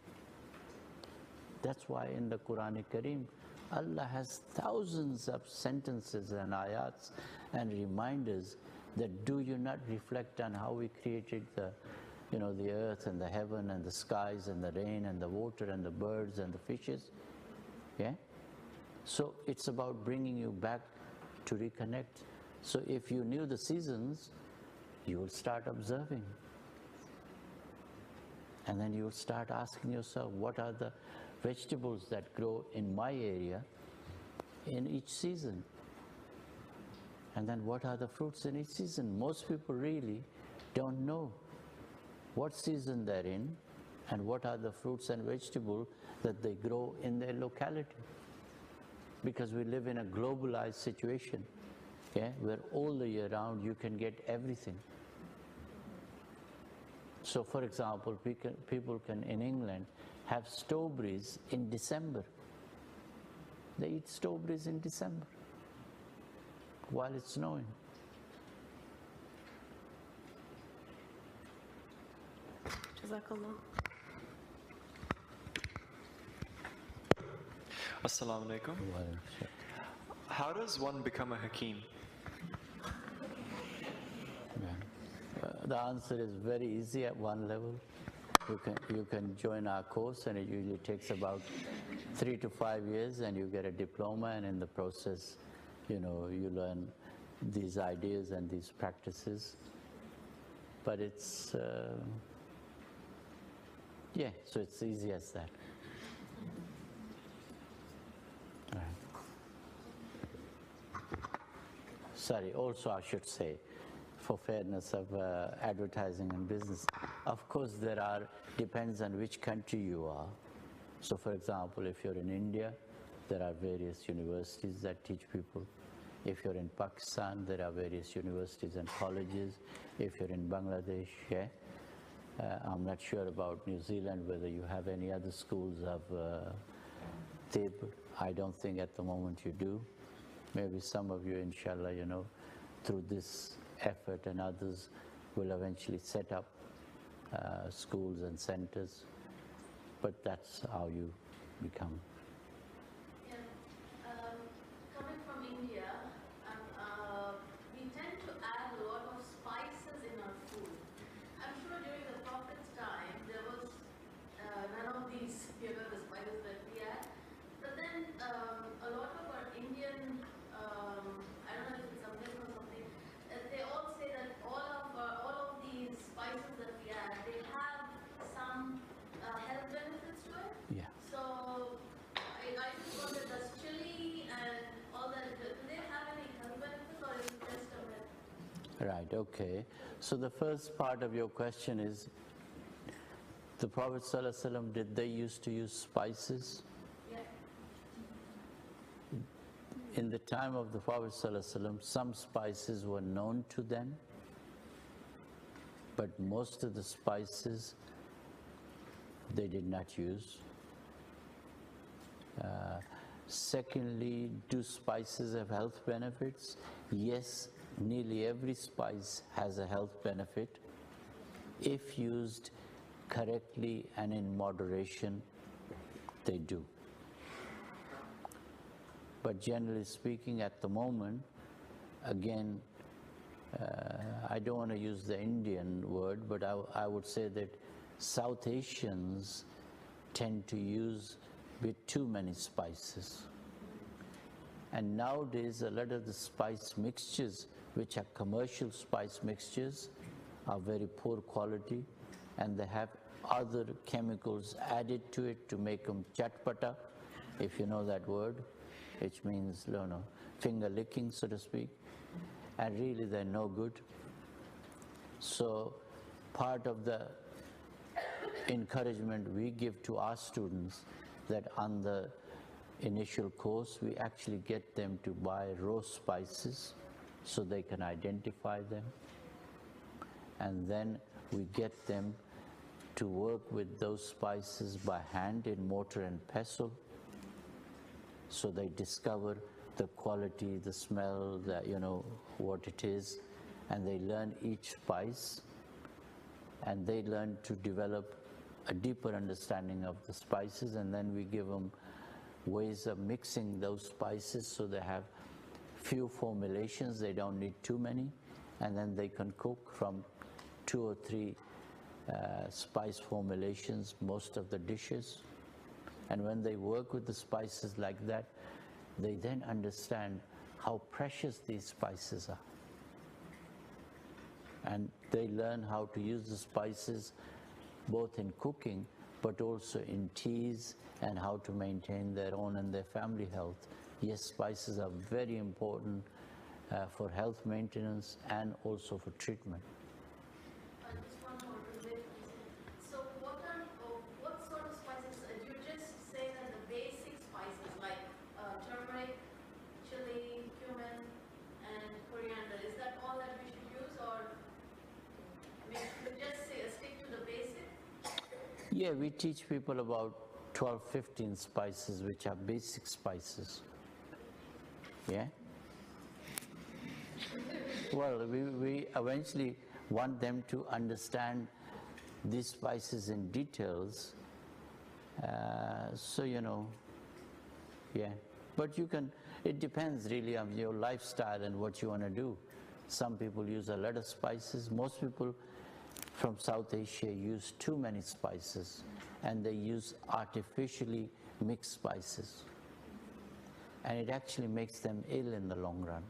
That's why in the Quran Kareem, Allah has thousands of sentences and ayats and reminders that do you not reflect on how we created the earth and the heaven and the skies and the rain and the water and the birds and the fishes? Yeah? So it's about bringing you back to reconnect. So if you knew the seasons, you will start observing. And then you will start asking yourself, what are the vegetables that grow in my area in each season? And then what are the fruits in each season? Most people really don't know what season they're in and what are the fruits and vegetables that they grow in their locality. Because we live in a globalized situation, yeah, where all the year round you can get everything. So for example, people can in England have strawberries in December. They eat strawberries in December while it's snowing. Jazakallah. Assalamu alaikum. How does one become a Hakim? The answer is very easy at one level. You can join our course, and it usually takes about 3 to 5 years, and you get a diploma, and in the process, you learn these ideas and these practices. But it's, so it's easy as that. All right. Sorry, also I should say, for fairness of advertising and business, of course depends on which country you are. So for example, if you're in India, there are various universities that teach people. If you're in Pakistan, there are various universities and colleges. If you're in Bangladesh, I'm not sure about New Zealand, whether you have any other schools of Tib. I don't think at the moment you do. Maybe some of you, inshallah, through this effort, and others will eventually set up schools and centers. But that's how you become. Coming from India, we tend to add a lot of spices in our food. I'm sure during the Prophet's time, there was none of these, the spices that we add. But then a lot of our Indian, I don't know if it's a myth or something, they all say that all of these spices that we add, they have some health benefits to it. Yeah. So I just wondered, does chili and all that, do they have any health benefits, or is it just a myth? Right, okay. So the first part of your question is, the Prophet ﷺ, did they used to use spices? Yeah. In the time of the Prophet ﷺ, some spices were known to them, but most of the spices they did not use. Secondly, do spices have health benefits? Yes, nearly every spice has a health benefit if used correctly and in moderation. They do. But generally speaking, at the moment, again, I don't want to use the Indian word, but I would say that South Asians tend to use a bit too many spices. And nowadays, a lot of the spice mixtures, which are commercial spice mixtures, are very poor quality, and they have other chemicals added to it to make them chatpata, if you know that word, which means, finger licking, so to speak, and really they're no good. So part of the encouragement we give to our students, that on the initial course, we actually get them to buy raw spices so they can identify them, and then we get them to work with those spices by hand in mortar and pestle, so they discover the quality, the smell, what it is, and they learn each spice, and they learn to develop a deeper understanding of the spices, and then we give them ways of mixing those spices so they have few formulations, they don't need too many, and then they can cook from 2 or 3 spice formulations most of the dishes. And when they work with the spices like that, they then understand how precious these spices are. And they learn how to use the spices both in cooking but also in teas, and how to maintain their own and their family health. Yes, spices are very important for health maintenance and also for treatment. Just one more related. So what sort of spices, do you just say that the basic spices like turmeric, chili, cumin, and coriander, is that all that we should use, or should we just stick to the basic? Yeah, we teach people about 12, 15 spices which are basic spices. Yeah? Well, we eventually want them to understand these spices in details. So, yeah. But It depends really on your lifestyle and what you want to do. Some people use a lot of spices. Most people from South Asia use too many spices, and they use artificially mixed spices. And it actually makes them ill in the long run.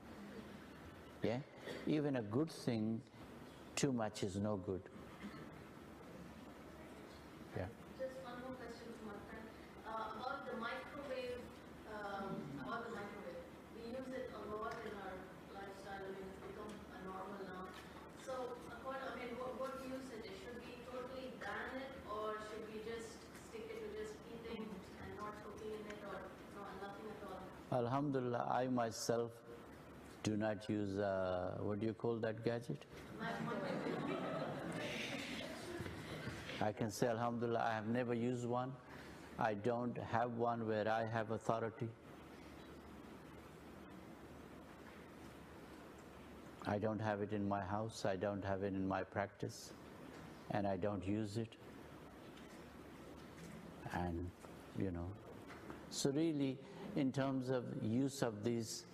Yeah? Even a good thing, too much is no good. Yeah. Just one more question from my friend. About the microwave, we use it a lot in our lifestyle. I mean, it's become a normal now. So, what do you suggest? Should we totally ban it, or should we just stick it to just eating and not cooking in it, or nothing at all? Alhamdulillah, I myself do not use, what do you call that gadget? I can say, Alhamdulillah, I have never used one. I don't have one where I have authority. I don't have it in my house, I don't have it in my practice, and I don't use it. And, so really, in terms of use of these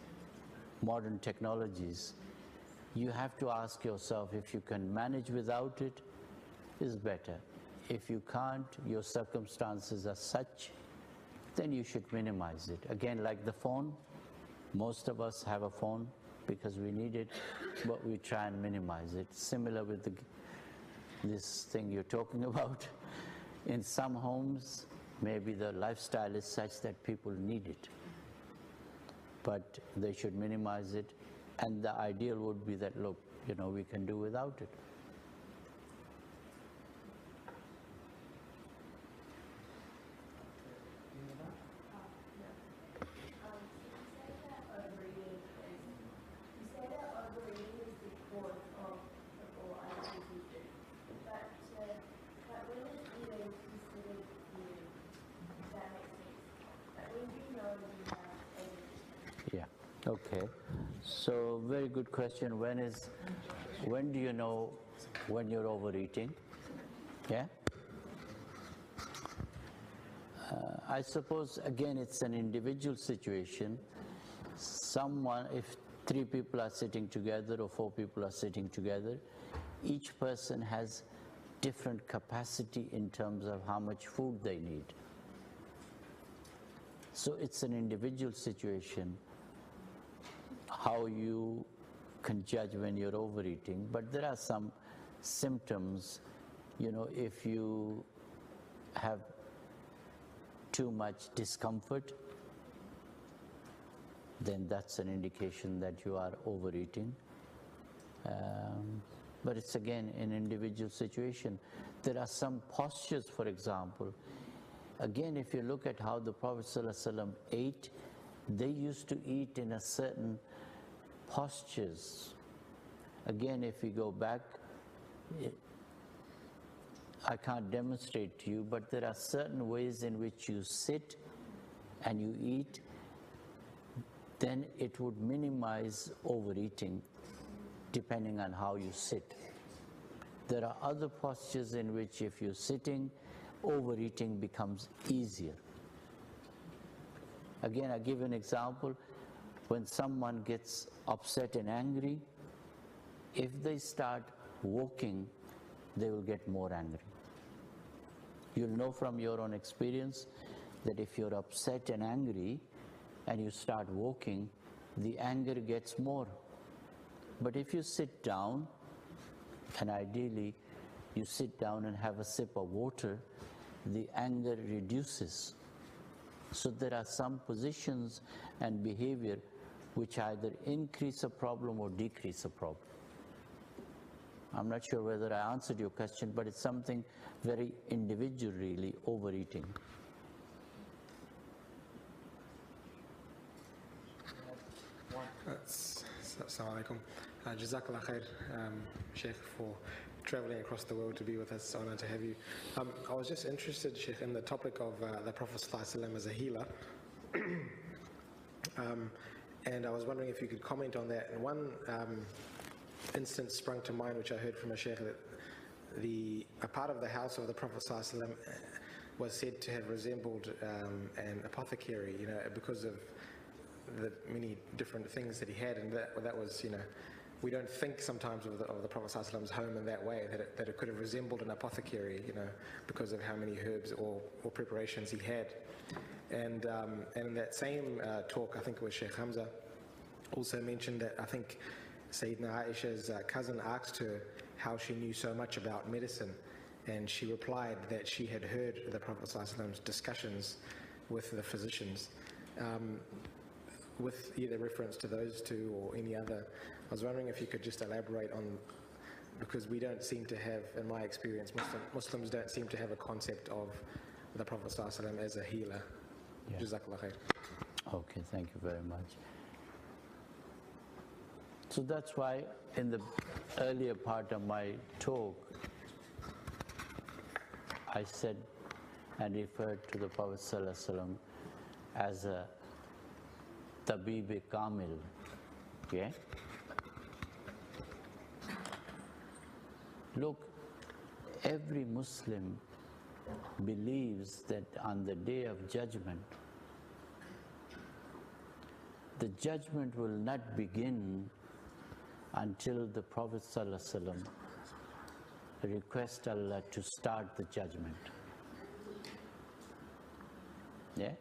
modern technologies, you have to ask yourself, if you can manage without it, is better. If you can't, your circumstances are such, then you should minimize it. Again, like the phone, most of us have a phone because we need it, but we try and minimize it. Similar with this thing you're talking about. In some homes, maybe the lifestyle is such that people need it, but they should minimize it, and the ideal would be that, look, we can do without it. Okay, so very good question. When do you know when you're overeating? Yeah? I suppose, again, it's an individual situation. If 3 people are sitting together or 4 people are sitting together, each person has different capacity in terms of how much food they need. So it's an individual situation how you can judge when you're overeating, but there are some symptoms. If you have too much discomfort, then that's an indication that you are overeating. But it's again an individual situation. There are some postures, for example. Again, if you look at how the Prophet ﷺ ate, they used to eat in a certain postures. Again, if we go back, I can't demonstrate to you, but there are certain ways in which you sit and you eat, then it would minimize overeating depending on how you sit. There are other postures in which if you're sitting, overeating becomes easier. Again, I give an example. When someone gets upset and angry, if they start walking, they will get more angry. You'll know from your own experience that if you're upset and angry and you start walking, the anger gets more. But if you sit down, and ideally you sit down and have a sip of water, the anger reduces. So there are some positions and behavior which either increase a problem or decrease a problem. I'm not sure whether I answered your question, but it's something very individual, really, overeating. Assalamu alaikum. Jazakallah khair, Sheikh, for traveling across the world to be with us. It's an honor to have you. I was just interested, Sheikh, in the topic of the Prophet ﷺ as a healer. And I was wondering if you could comment on that. One instance sprung to mind, which I heard from a Sheikh, that a part of the house of the Prophet ﷺ was said to have resembled an apothecary, because of the many different things that he had, and that was, we don't think sometimes of the Prophet ﷺ's home in that way, that it could have resembled an apothecary, because of how many herbs or preparations he had. And in that same talk, I think it was Sheikh Hamza, also mentioned that I think Sayyidina Aisha's cousin asked her how she knew so much about medicine, and she replied that she had heard the Prophet ﷺ's discussions with the physicians. With either reference to those two or any other, I was wondering if you could just elaborate on, because we don't seem to have, in my experience, Muslims don't seem to have a concept of the Prophet ﷺ as a healer. Yeah. Jazakallah khair. Okay, thank you very much. So that's why in the earlier part of my talk, I said and referred to the Prophet ﷺ as a Tabib Kamil. Yeah? Look, every Muslim believes that on the day of judgment, the judgment will not begin until the Prophet ﷺ requests Allah to start the judgment. Yeah?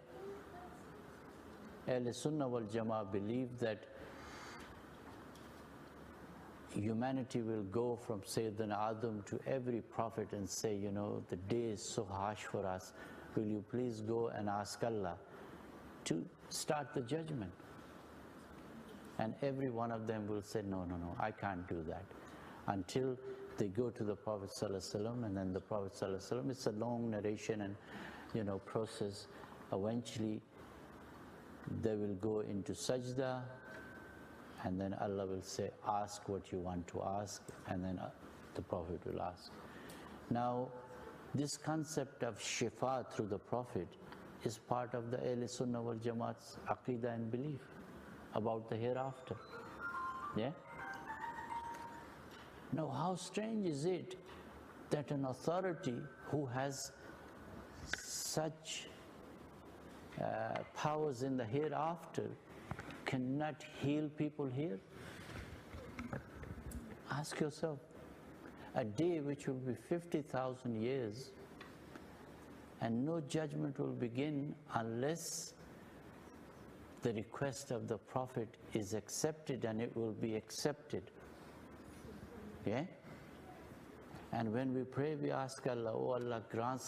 Ahl Sunnah wal Jama'ah believe that humanity will go from Sayyidina Adam to every prophet and say, the day is so harsh for us, will you please go and ask Allah to start the judgment? And every one of them will say, no, I can't do that. Until they go to the Prophet ﷺ, and then the Prophet ﷺ, it's a long narration and process. Eventually, they will go into sajda, and then Allah will say, ask what you want to ask, and then the Prophet will ask. Now, this concept of shifa through the Prophet is part of the Ahl Sunnah wal Jama'at's aqidah and belief about the hereafter. Yeah? Now, how strange is it that an authority who has such powers in the hereafter cannot heal people here? Ask yourself. A day which will be 50,000 years, and no judgment will begin unless the request of the Prophet is accepted, and it will be accepted. Yeah? And when we pray, we ask Allah, oh Allah, grant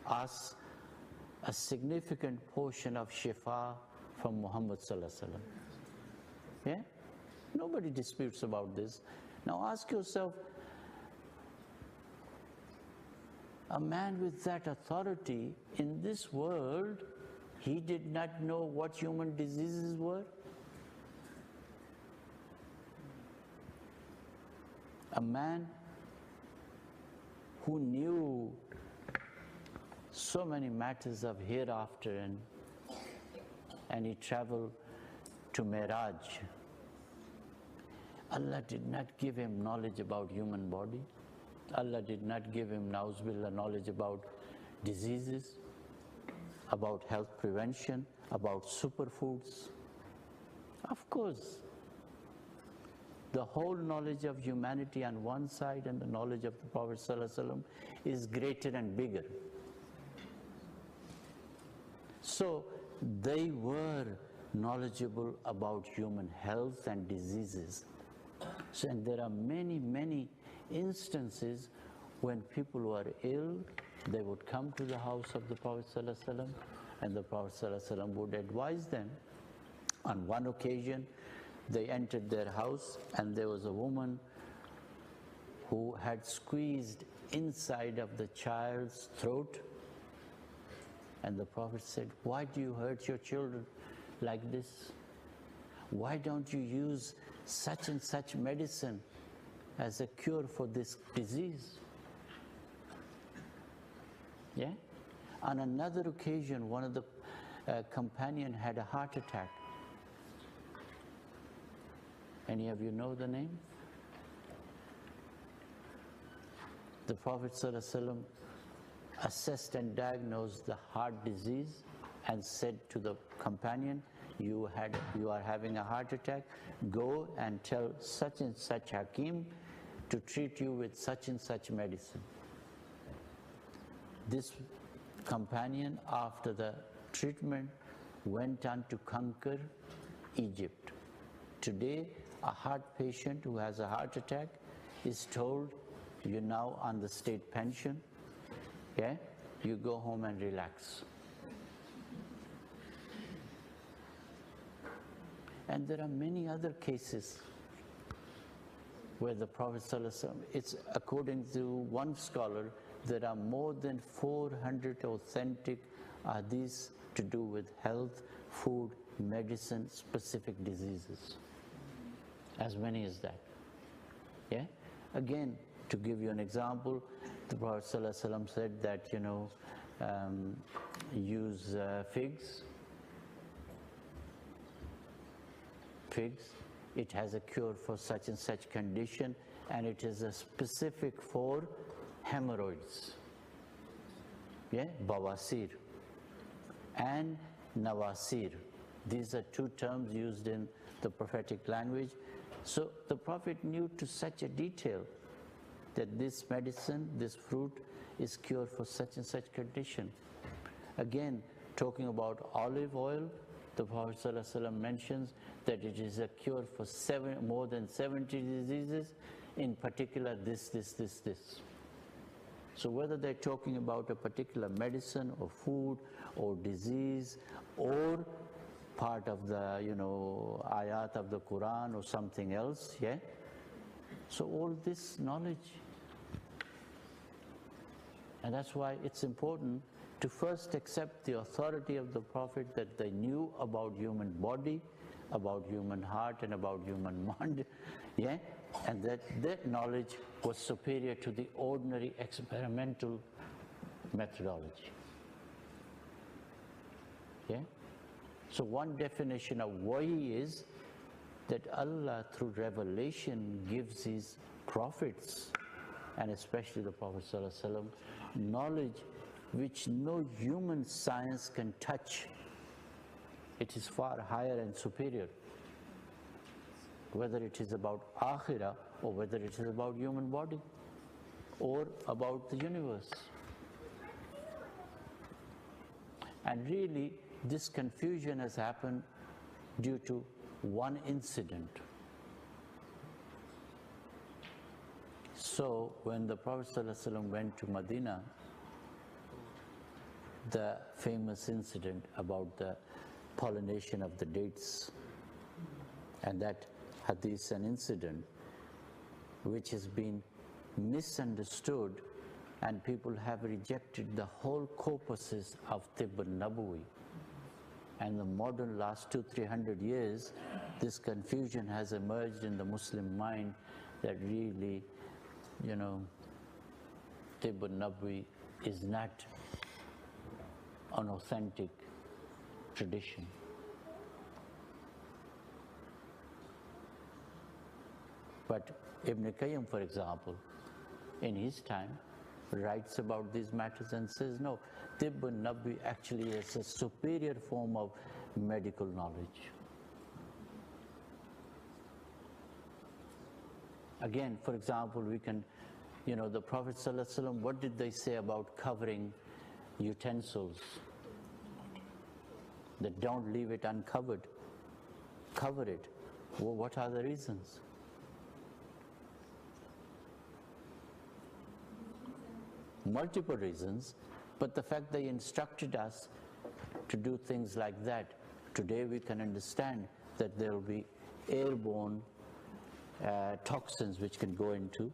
us a significant portion of shifa from Muhammad sallallahu alaihi wasallam. Yeah? Nobody disputes about this. Now ask yourself, a man with that authority in this world, he did not know what human diseases were? A man who knew so many matters of hereafter, and he traveled to Miraj. Allah did not give him knowledge about human body. Allah did not give him, na'uzubillah, knowledge about diseases, about health prevention, about superfoods. Of course, the whole knowledge of humanity on one side and the knowledge of the Prophet ﷺ is greater and bigger. So they were knowledgeable about human health and diseases. So, and there are many, many instances when people were ill, they would come to the house of the Prophet ﷺ, and the Prophet ﷺ would advise them. On one occasion, they entered their house, and there was a woman who had squeezed inside of the child's throat. And the Prophet said, why do you hurt your children like this? Why don't you use such and such medicine as a cure for this disease? Yeah? On another occasion, one of the companion had a heart attack. Any of you know the name? The Prophet ﷺ assessed and diagnosed the heart disease and said to the companion, you are having a heart attack, go and tell such and such Hakim to treat you with such and such medicine. This companion, after the treatment, went on to conquer Egypt. Today, a heart patient who has a heart attack is told, you're now on the state pension, yeah? You go home and relax. And there are many other cases where the Prophet ﷺ, it's according to one scholar, there are more than 400 authentic hadiths to do with health, food, medicine, specific diseases. As many as that. Yeah? Again, to give you an example, the Prophet ﷺ said that, use figs. Figs, it has a cure for such and such condition, and it is a specific for hemorrhoids. Yeah, bawasir and nawasir. These are two terms used in the prophetic language. So the Prophet knew to such a detail that this medicine, this fruit is cure for such and such condition. Again, talking about olive oil, the Prophet ﷺ mentions that it is a cure for more than 70 diseases, in particular this. So whether they're talking about a particular medicine or food or disease or part of the, ayat of the Quran or something else, yeah? So all this knowledge. And that's why it's important to first accept the authority of the Prophet, that they knew about human body, about human heart, and about human mind, yeah? And that knowledge was superior to the ordinary experimental methodology. Yeah? So one definition of wahi is that Allah, through revelation, gives His prophets, and especially the Prophet ﷺ, knowledge which no human science can touch. It is far higher and superior. Whether it is about akhirah, or whether it is about human body, or about the universe. And really, this confusion has happened due to one incident. So, when the Prophet ﷺ went to Medina, the famous incident about the pollination of the dates, and that hadith, an incident which has been misunderstood, and people have rejected the whole corpuses of Tibb al-Nabawi. And the modern last 200-300 years, this confusion has emerged in the Muslim mind that really, Tibb al-Nabawi is not an authentic tradition. But Ibn Qayyim, for example, in his time, writes about these matters and says, no, Tibb al-Nabawi actually is a superior form of medical knowledge. Again, for example, we can, the Prophet ﷺ, what did they say about covering utensils? That don't leave it uncovered. Cover it. Well, what are the reasons? Multiple reasons, but the fact they instructed us to do things like that. Today we can understand that there will be airborne toxins which can go into,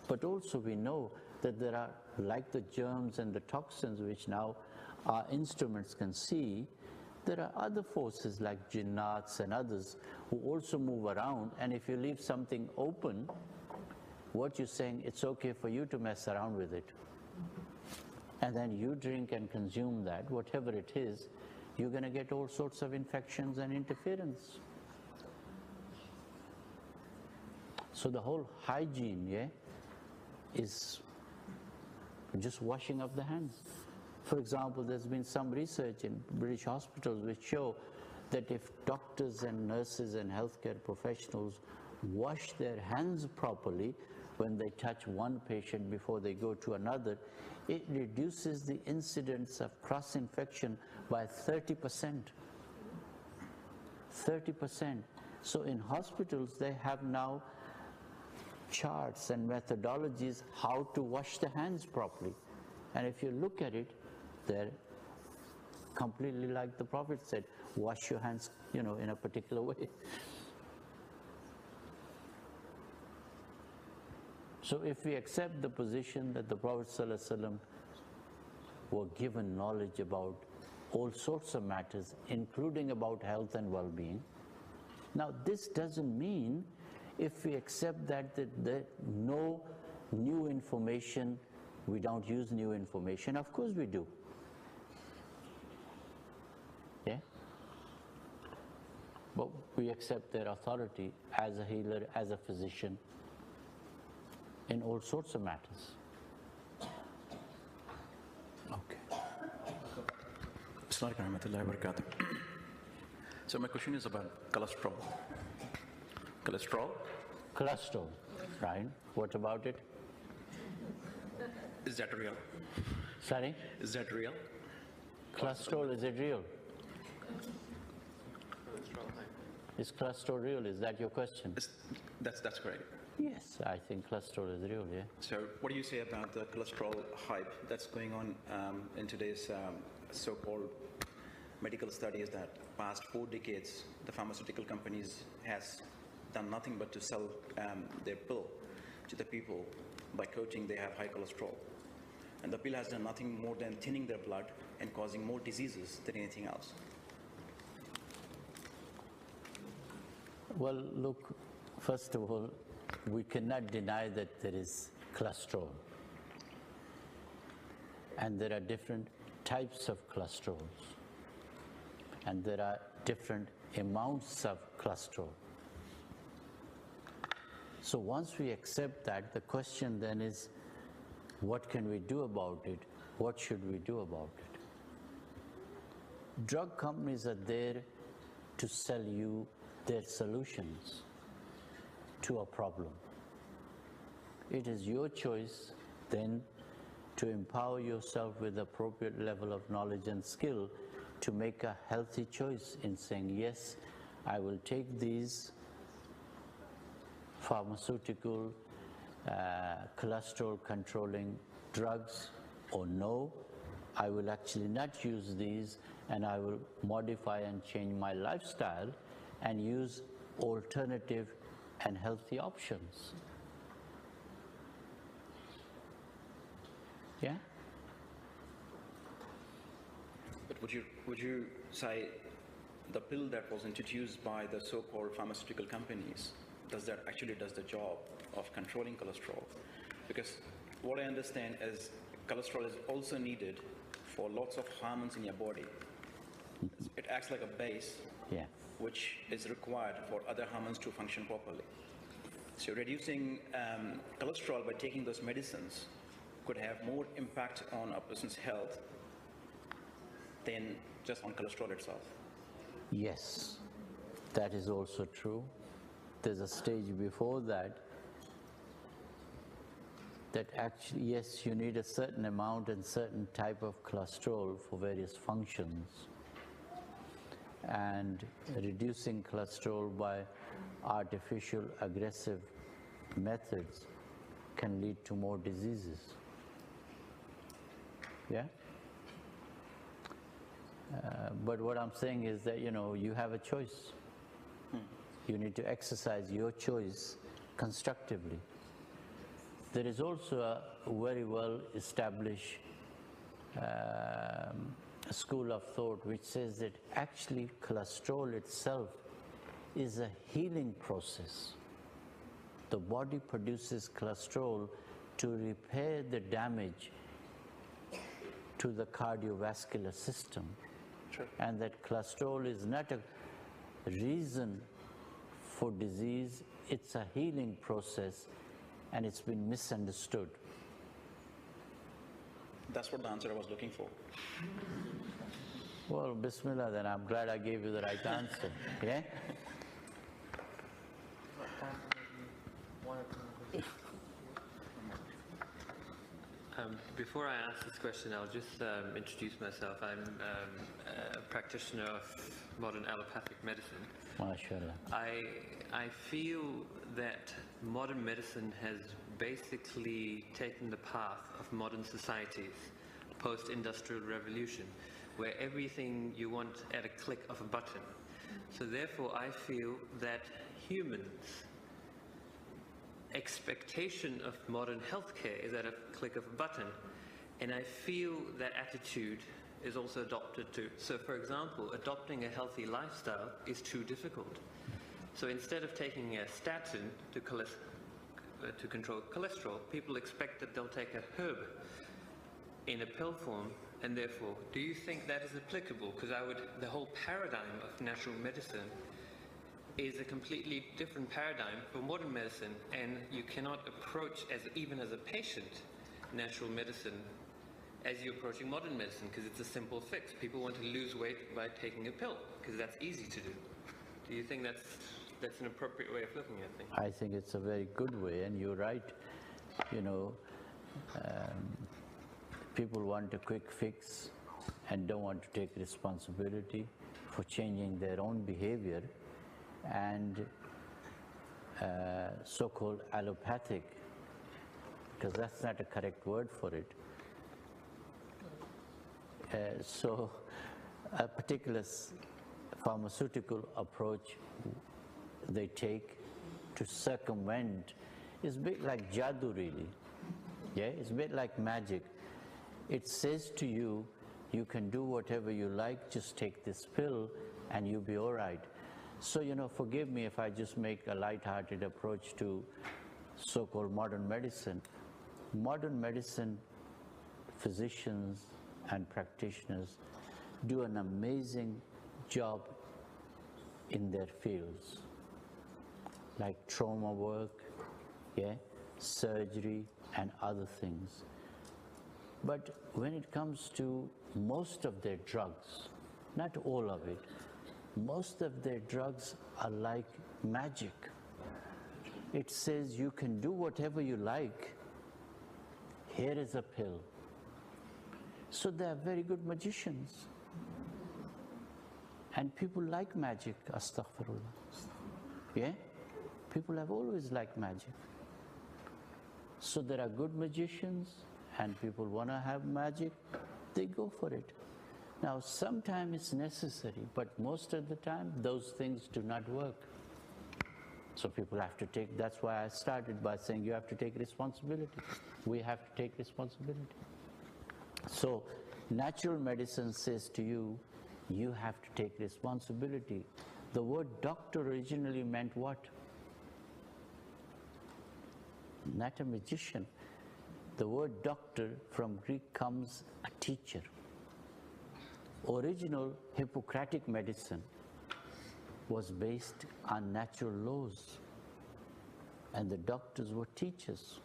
but also we know that there are, like the germs and the toxins which now our instruments can see, there are other forces like jinnats and others who also move around, and if you leave something open, what you're saying, it's okay for you to mess around with it. And then you drink and consume that, whatever it is, you're going to get all sorts of infections and interference. So the whole hygiene, is just washing of the hands. For example, there's been some research in British hospitals which show that if doctors and nurses and healthcare professionals wash their hands properly when they touch one patient before they go to another, it reduces the incidence of cross-infection by 30%. 30%. So in hospitals, they have now charts and methodologies how to wash the hands properly. And if you look at it, they're completely like the Prophet said, wash your hands, in a particular way. So if we accept the position that the Prophet ﷺ were given knowledge about all sorts of matters, including about health and well-being, now this doesn't mean if we accept that no new information, we don't use new information. Of course we do. Yeah? But we accept their authority as a healer, as a physician, in all sorts of matters. Okay. Assalamu alaikum warahmatullahi wabarakatuh. So my question is about cholesterol. Cholesterol, right? What about it? Is that real? Sorry? Is that real? Cholesterol, is it real? Is cholesterol real? Is that your question? That's correct. Yes, I think cholesterol is real, yeah. So what do you say about the cholesterol hype that's going on in today's so-called medical studies that past 4 decades, the pharmaceutical companies has done nothing but to sell their pill to the people by quoting they have high cholesterol. And the pill has done nothing more than thinning their blood and causing more diseases than anything else. Well, look, first of all, we cannot deny that there is cholesterol. And there are different types of cholesterols. And there are different amounts of cholesterol. So once we accept that, the question then is, what can we do about it? What should we do about it? Drug companies are there to sell you their solutions to a problem. It is your choice then to empower yourself with appropriate level of knowledge and skill to make a healthy choice in saying, yes, I will take these pharmaceutical cholesterol controlling drugs, or no, I will actually not use these and I will modify and change my lifestyle and use alternative and healthy options. Yeah? But would you say the pill that was introduced by the so-called pharmaceutical companies, does the job of controlling cholesterol? Because what I understand is cholesterol is also needed for lots of hormones in your body. It acts like a base, Yeah. which is required for other hormones to function properly. So reducing cholesterol by taking those medicines could have more impact on a person's health than just on cholesterol itself. Yes, that is also true. There's a stage before that actually, yes, you need a certain amount and certain type of cholesterol for various functions. And reducing cholesterol by artificial aggressive methods can lead to more diseases. Yeah? But what I'm saying is that, you have a choice. You need to exercise your choice constructively. There is also a very well established school of thought which says that actually cholesterol itself is a healing process. The body produces cholesterol to repair the damage to the cardiovascular system. Sure. And that cholesterol is not a reason for disease, it's a healing process, and it's been misunderstood. That's what the answer I was looking for. Well, Bismillah, then I'm glad I gave you the right answer. Yeah? Before I ask this question, I'll just introduce myself. I'm a practitioner of modern allopathic medicine. MashaAllah. I feel that modern medicine has basically taken the path of modern societies, post-industrial revolution, where everything you want at a click of a button. So therefore, I feel that humans' expectation of modern healthcare is at a click of a button. And I feel that attitude is also adopted too. So for example, adopting a healthy lifestyle is too difficult. So instead of taking a statin to control cholesterol, people expect that they'll take a herb in a pill form, and therefore, do you think that is applicable? Because the whole paradigm of natural medicine is a completely different paradigm for modern medicine, and you cannot approach, even as a patient, natural medicine as you're approaching modern medicine, because it's a simple fix. People want to lose weight by taking a pill, because that's easy to do. Do you think that's an appropriate way of looking at things? I think it's a very good way, and you're right. You know, people want a quick fix and don't want to take responsibility for changing their own behavior. And so-called allopathic, because that's not a correct word for it. So a particular pharmaceutical approach they take to circumvent is a bit like jadoo really. Yeah, it's a bit like magic. It says to you, you can do whatever you like, just take this pill and you'll be all right. So, you know, forgive me if I just make a light-hearted approach to so-called modern medicine. Modern medicine physicians and practitioners do an amazing job in their fields, like trauma work, yeah, surgery and other things. But when it comes to most of their drugs, not all of it, most of their drugs are like magic. It says you can do whatever you like. Here is a pill. So they are very good magicians. And people like magic, astaghfirullah. Yeah? People have always liked magic. So there are good magicians and people want to have magic, they go for it. Now, sometimes it's necessary, but most of the time, those things do not work. So people have to take, that's why I started by saying you have to take responsibility. We have to take responsibility. So natural medicine says to you, you have to take responsibility. The word doctor originally meant what? Not a magician. The word doctor from Greek comes a teacher. Original Hippocratic medicine was based on natural laws, and the doctors were teachers,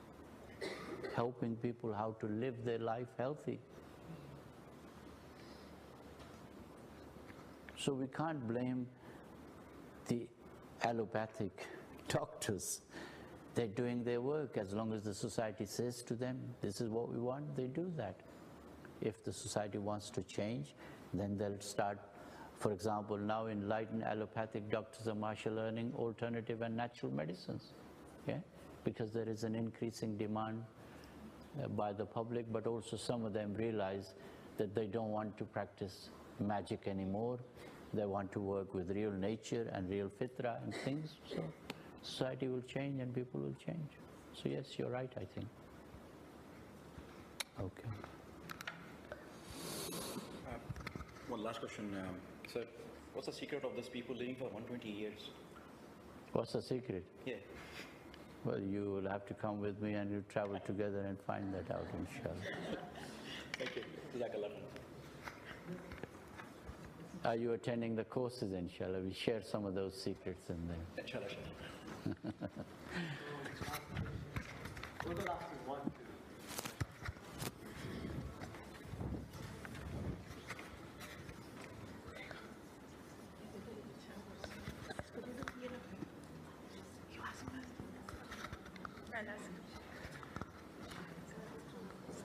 helping people how to live their life healthy. So we can't blame the allopathic doctors. They're doing their work. As long as the society says to them, this is what we want, they do that. If the society wants to change, then they'll start. For example, now enlightened allopathic doctors are martial learning alternative and natural medicines, yeah? Because there is an increasing demand by the public, but also some of them realize that they don't want to practice magic anymore. They want to work with real nature and real fitra and things. So society will change and people will change. So yes, you're right, I think. Okay. One last question, sir. What's the secret of these people living for 120 years? What's the secret? Yeah. Well, you will have to come with me and we'll travel together and find that out, inshallah. Thank you. Jazakallah. Are you attending the courses, inshallah? We share some of those secrets in there. Inshallah. We'll go last one, two.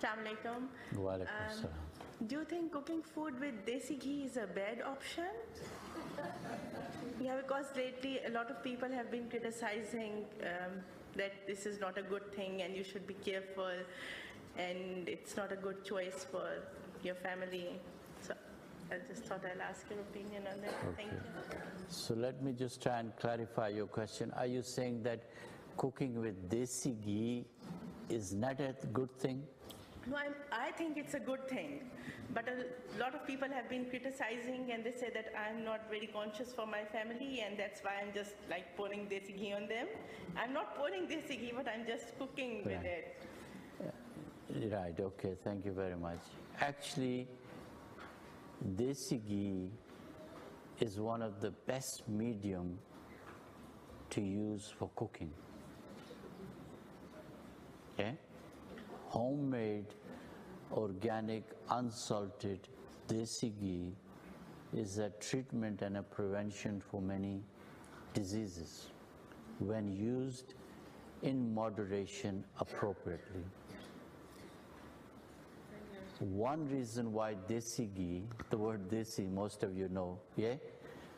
Assalamu alaikum. Wa alaikum assalam. Do you think cooking food with desi ghee is a bad option? Yeah, because lately a lot of people have been criticizing that this is not a good thing and you should be careful and it's not a good choice for your family. So I just thought I'll ask your opinion on that. Thank you. So let me just try and clarify your question. Are you saying that cooking with desi ghee is not a good thing? No, I think it's a good thing. But a lot of people have been criticizing and they say that I'm not very conscious for my family and that's why I'm just like pouring desi ghee on them. I'm not pouring desi ghee, but I'm just cooking with it. Right, okay, thank you very much. Actually, desi ghee is one of the best medium to use for cooking. Okay? Homemade, organic, unsalted desi ghee is a treatment and a prevention for many diseases when used in moderation appropriately. One reason why desi ghee, the word desi, most of you know, yeah?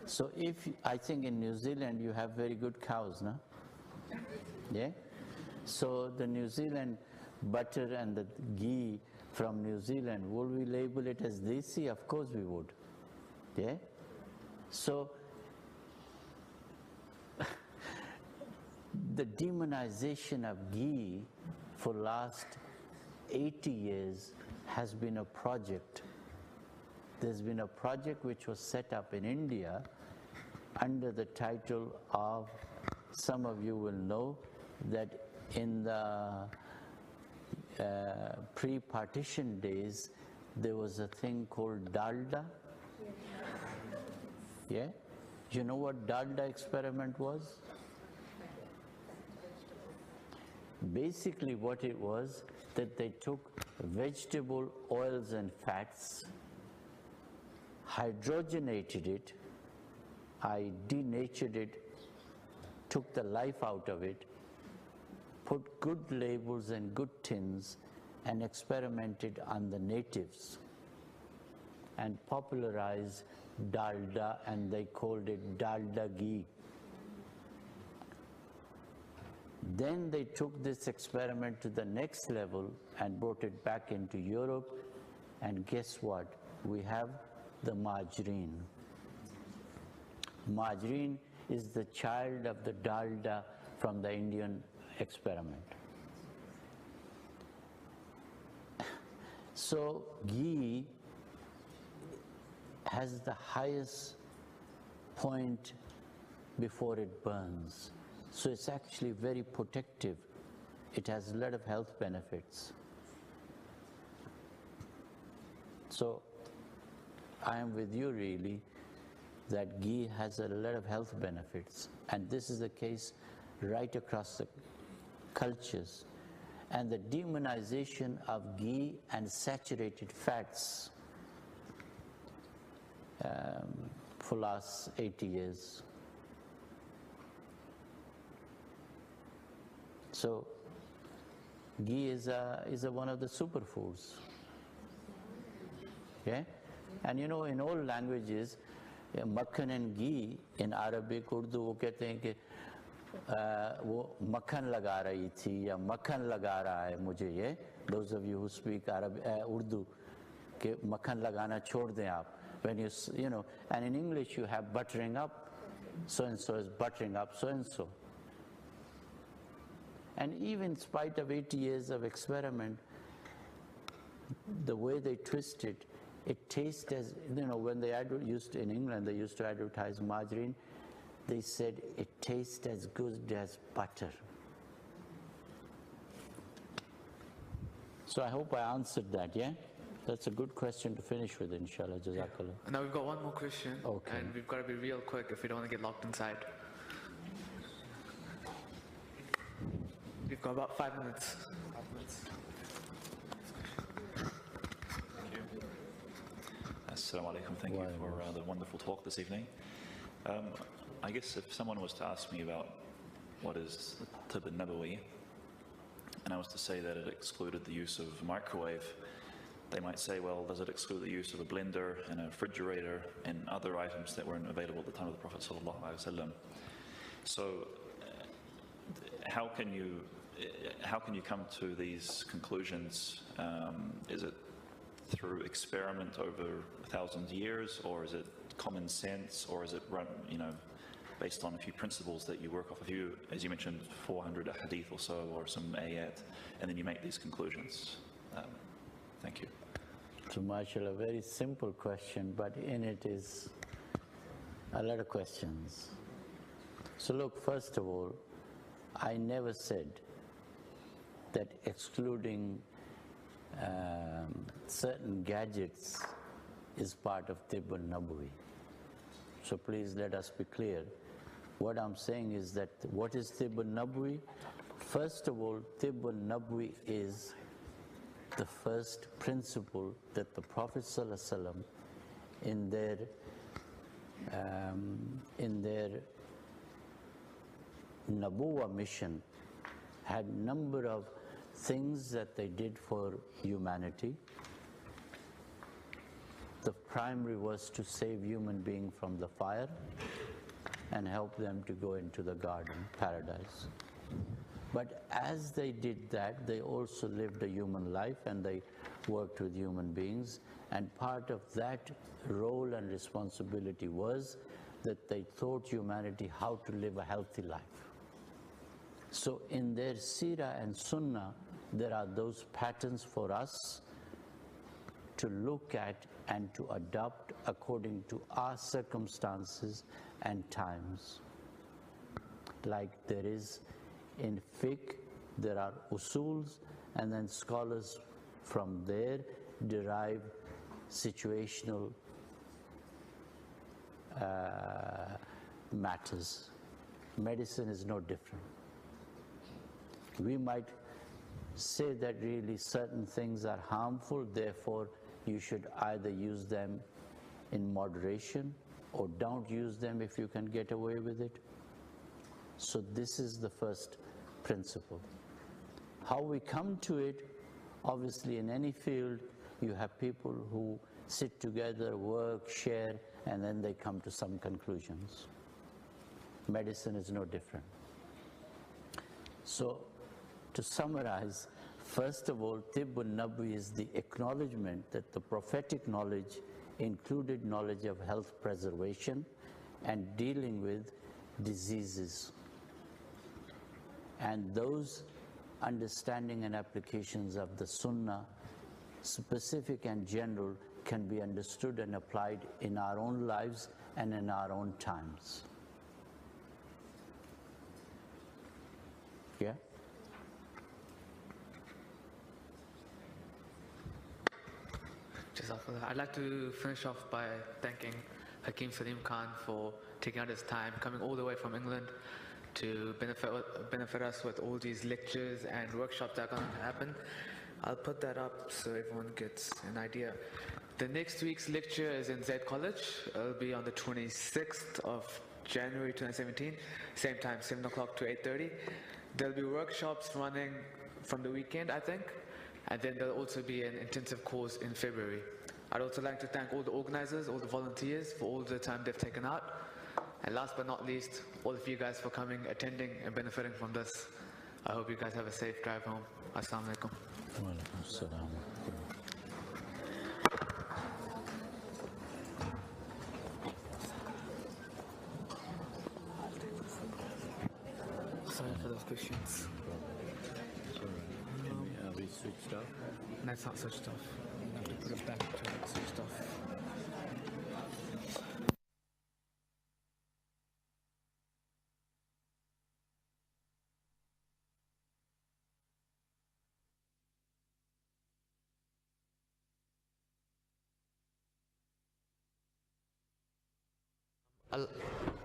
So I think in New Zealand you have very good cows, no? Yeah? So the New Zealand butter and the ghee from New Zealand, would we label it as desi? Of course we would. Yeah? So the demonization of ghee for last 80 years has been a project. There's been a project which was set up in India under the title of, some of you will know that in the pre-partition days, there was a thing called dalda. Yeah? You know what dalda experiment was? Basically what it was, that they took vegetable oils and fats, hydrogenated it, I denatured it, took the life out of it, put good labels and good tins and experimented on the natives and popularized dalda, and they called it dalda ghee. Then they took this experiment to the next level and brought it back into Europe, and guess what? We have the margarine. Margarine is the child of the dalda from the Indian experiment. So ghee has the highest point before it burns. So it's actually very protective. It has a lot of health benefits. So I am with you really that ghee has a lot of health benefits. And this is the case right across the cultures. And the demonization of ghee and saturated fats for last 80 years. So ghee is one of the superfoods. Yeah? And you know, in all languages, makhan and ghee, in Arabic, Urdu, वो कहते हैं कि वो मक्खन लगा रही थी या मक्खन लगा रहा है मुझे ये. Those of you who speak Urdu, कि मक्खन लगाना छोड़ दें आप. When you know, and in English you have buttering up. So and so is buttering up so and so. And even in spite of 80 years of experiment, the way they twist it, it tastes as, you know, when they used in England, they used to advertise margarine, they said it tastes as good as butter. So I hope I answered that, yeah? That's a good question to finish with, inshallah. Jazakallah. Now we've got one more question, okay. And we've got to be real quick if we don't want to get locked inside. We've got about 5 minutes. Assalamu alaikum. Thank you for the wonderful talk this evening. I guess if someone was to ask me about what is the Tib al-Nabawi, and I was to say that it excluded the use of microwave, they might say, well, does it exclude the use of a blender and a refrigerator and other items that weren't available at the time of the Prophet ﷺ? So how can you come to these conclusions? Is it through experiment over 1,000 years, or is it common sense, or is it based on a few principles that you work off of? You, as you mentioned, 400 hadith or so, or some ayat, and then you make these conclusions. Thank you. So, mashallah, a very simple question, but in it is a lot of questions. So look, first of all, I never said that excluding certain gadgets is part of Tibb al-Nabawi. So please let us be clear. What I'm saying is that what is Tibb al-Nabawi? First of all, Tibb al-Nabawi is the first principle that the Prophet ﷺ in their Nabuwa mission had number of things that they did for humanity. The primary was to save human being from the fire and help them to go into the garden, paradise. But as they did that, they also lived a human life and they worked with human beings. And part of that role and responsibility was that they taught humanity how to live a healthy life. So in their seerah and sunnah, there are those patterns for us to look at and to adopt according to our circumstances and times. Like there is in fiqh, there are usuls, and then scholars from there derive situational matters. Medicine is no different. We might say that really certain things are harmful, therefore you should either use them in moderation or don't use them if you can get away with it. So this is the first principle. How we come to it, obviously in any field, you have people who sit together, work, share, and then they come to some conclusions. Medicine is no different. So, to summarize, first of all, Tibb al-Nabawi is the acknowledgement that the prophetic knowledge included knowledge of health preservation and dealing with diseases. And those understanding and applications of the Sunnah, specific and general, can be understood and applied in our own lives and in our own times. Yeah? I'd like to finish off by thanking Hakim Salim Khan for taking out his time, coming all the way from England to benefit us with all these lectures and workshops that are going to happen. I'll put that up so everyone gets an idea. The next week's lecture is in Z College. It'll be on the 26th of January 2017, same time, 7 o'clock to 8:30. There'll be workshops running from the weekend, I think, and then there'll also be an intensive course in February. I'd also like to thank all the organizers, all the volunteers for all the time they've taken out. And last but not least, all of you guys for coming, attending, and benefiting from this. I hope you guys have a safe drive home. Assalamu alaikum. Sorry for those questions. Are we switched off? No, it's not switched off. I have to put it back to it switched off.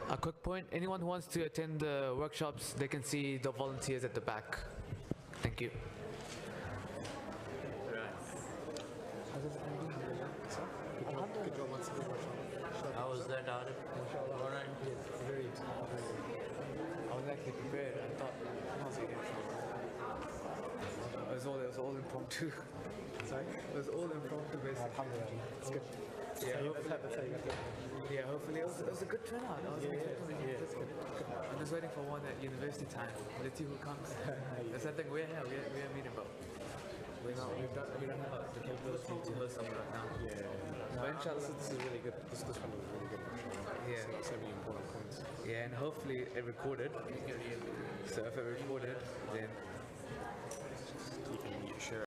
A quick point, anyone who wants to attend the workshops, they can see the volunteers at the back. Thank you. How was that, Arif? All right. Very I was actually prepared. I thought, was all impromptu. Sorry? It was all impromptu, basically. Alhamdulillah. It's good. Yeah, That's how you got it. Yeah, hopefully it was a good turnout. I'm just waiting for one at university time. Let's see who comes. That's the thing. We're here. We're meeting, but we don't have the capability to host someone right now. But inshallah, This is really good. This one was really good. Yeah. So many important points. yeah, and hopefully it recorded. So if it recorded, then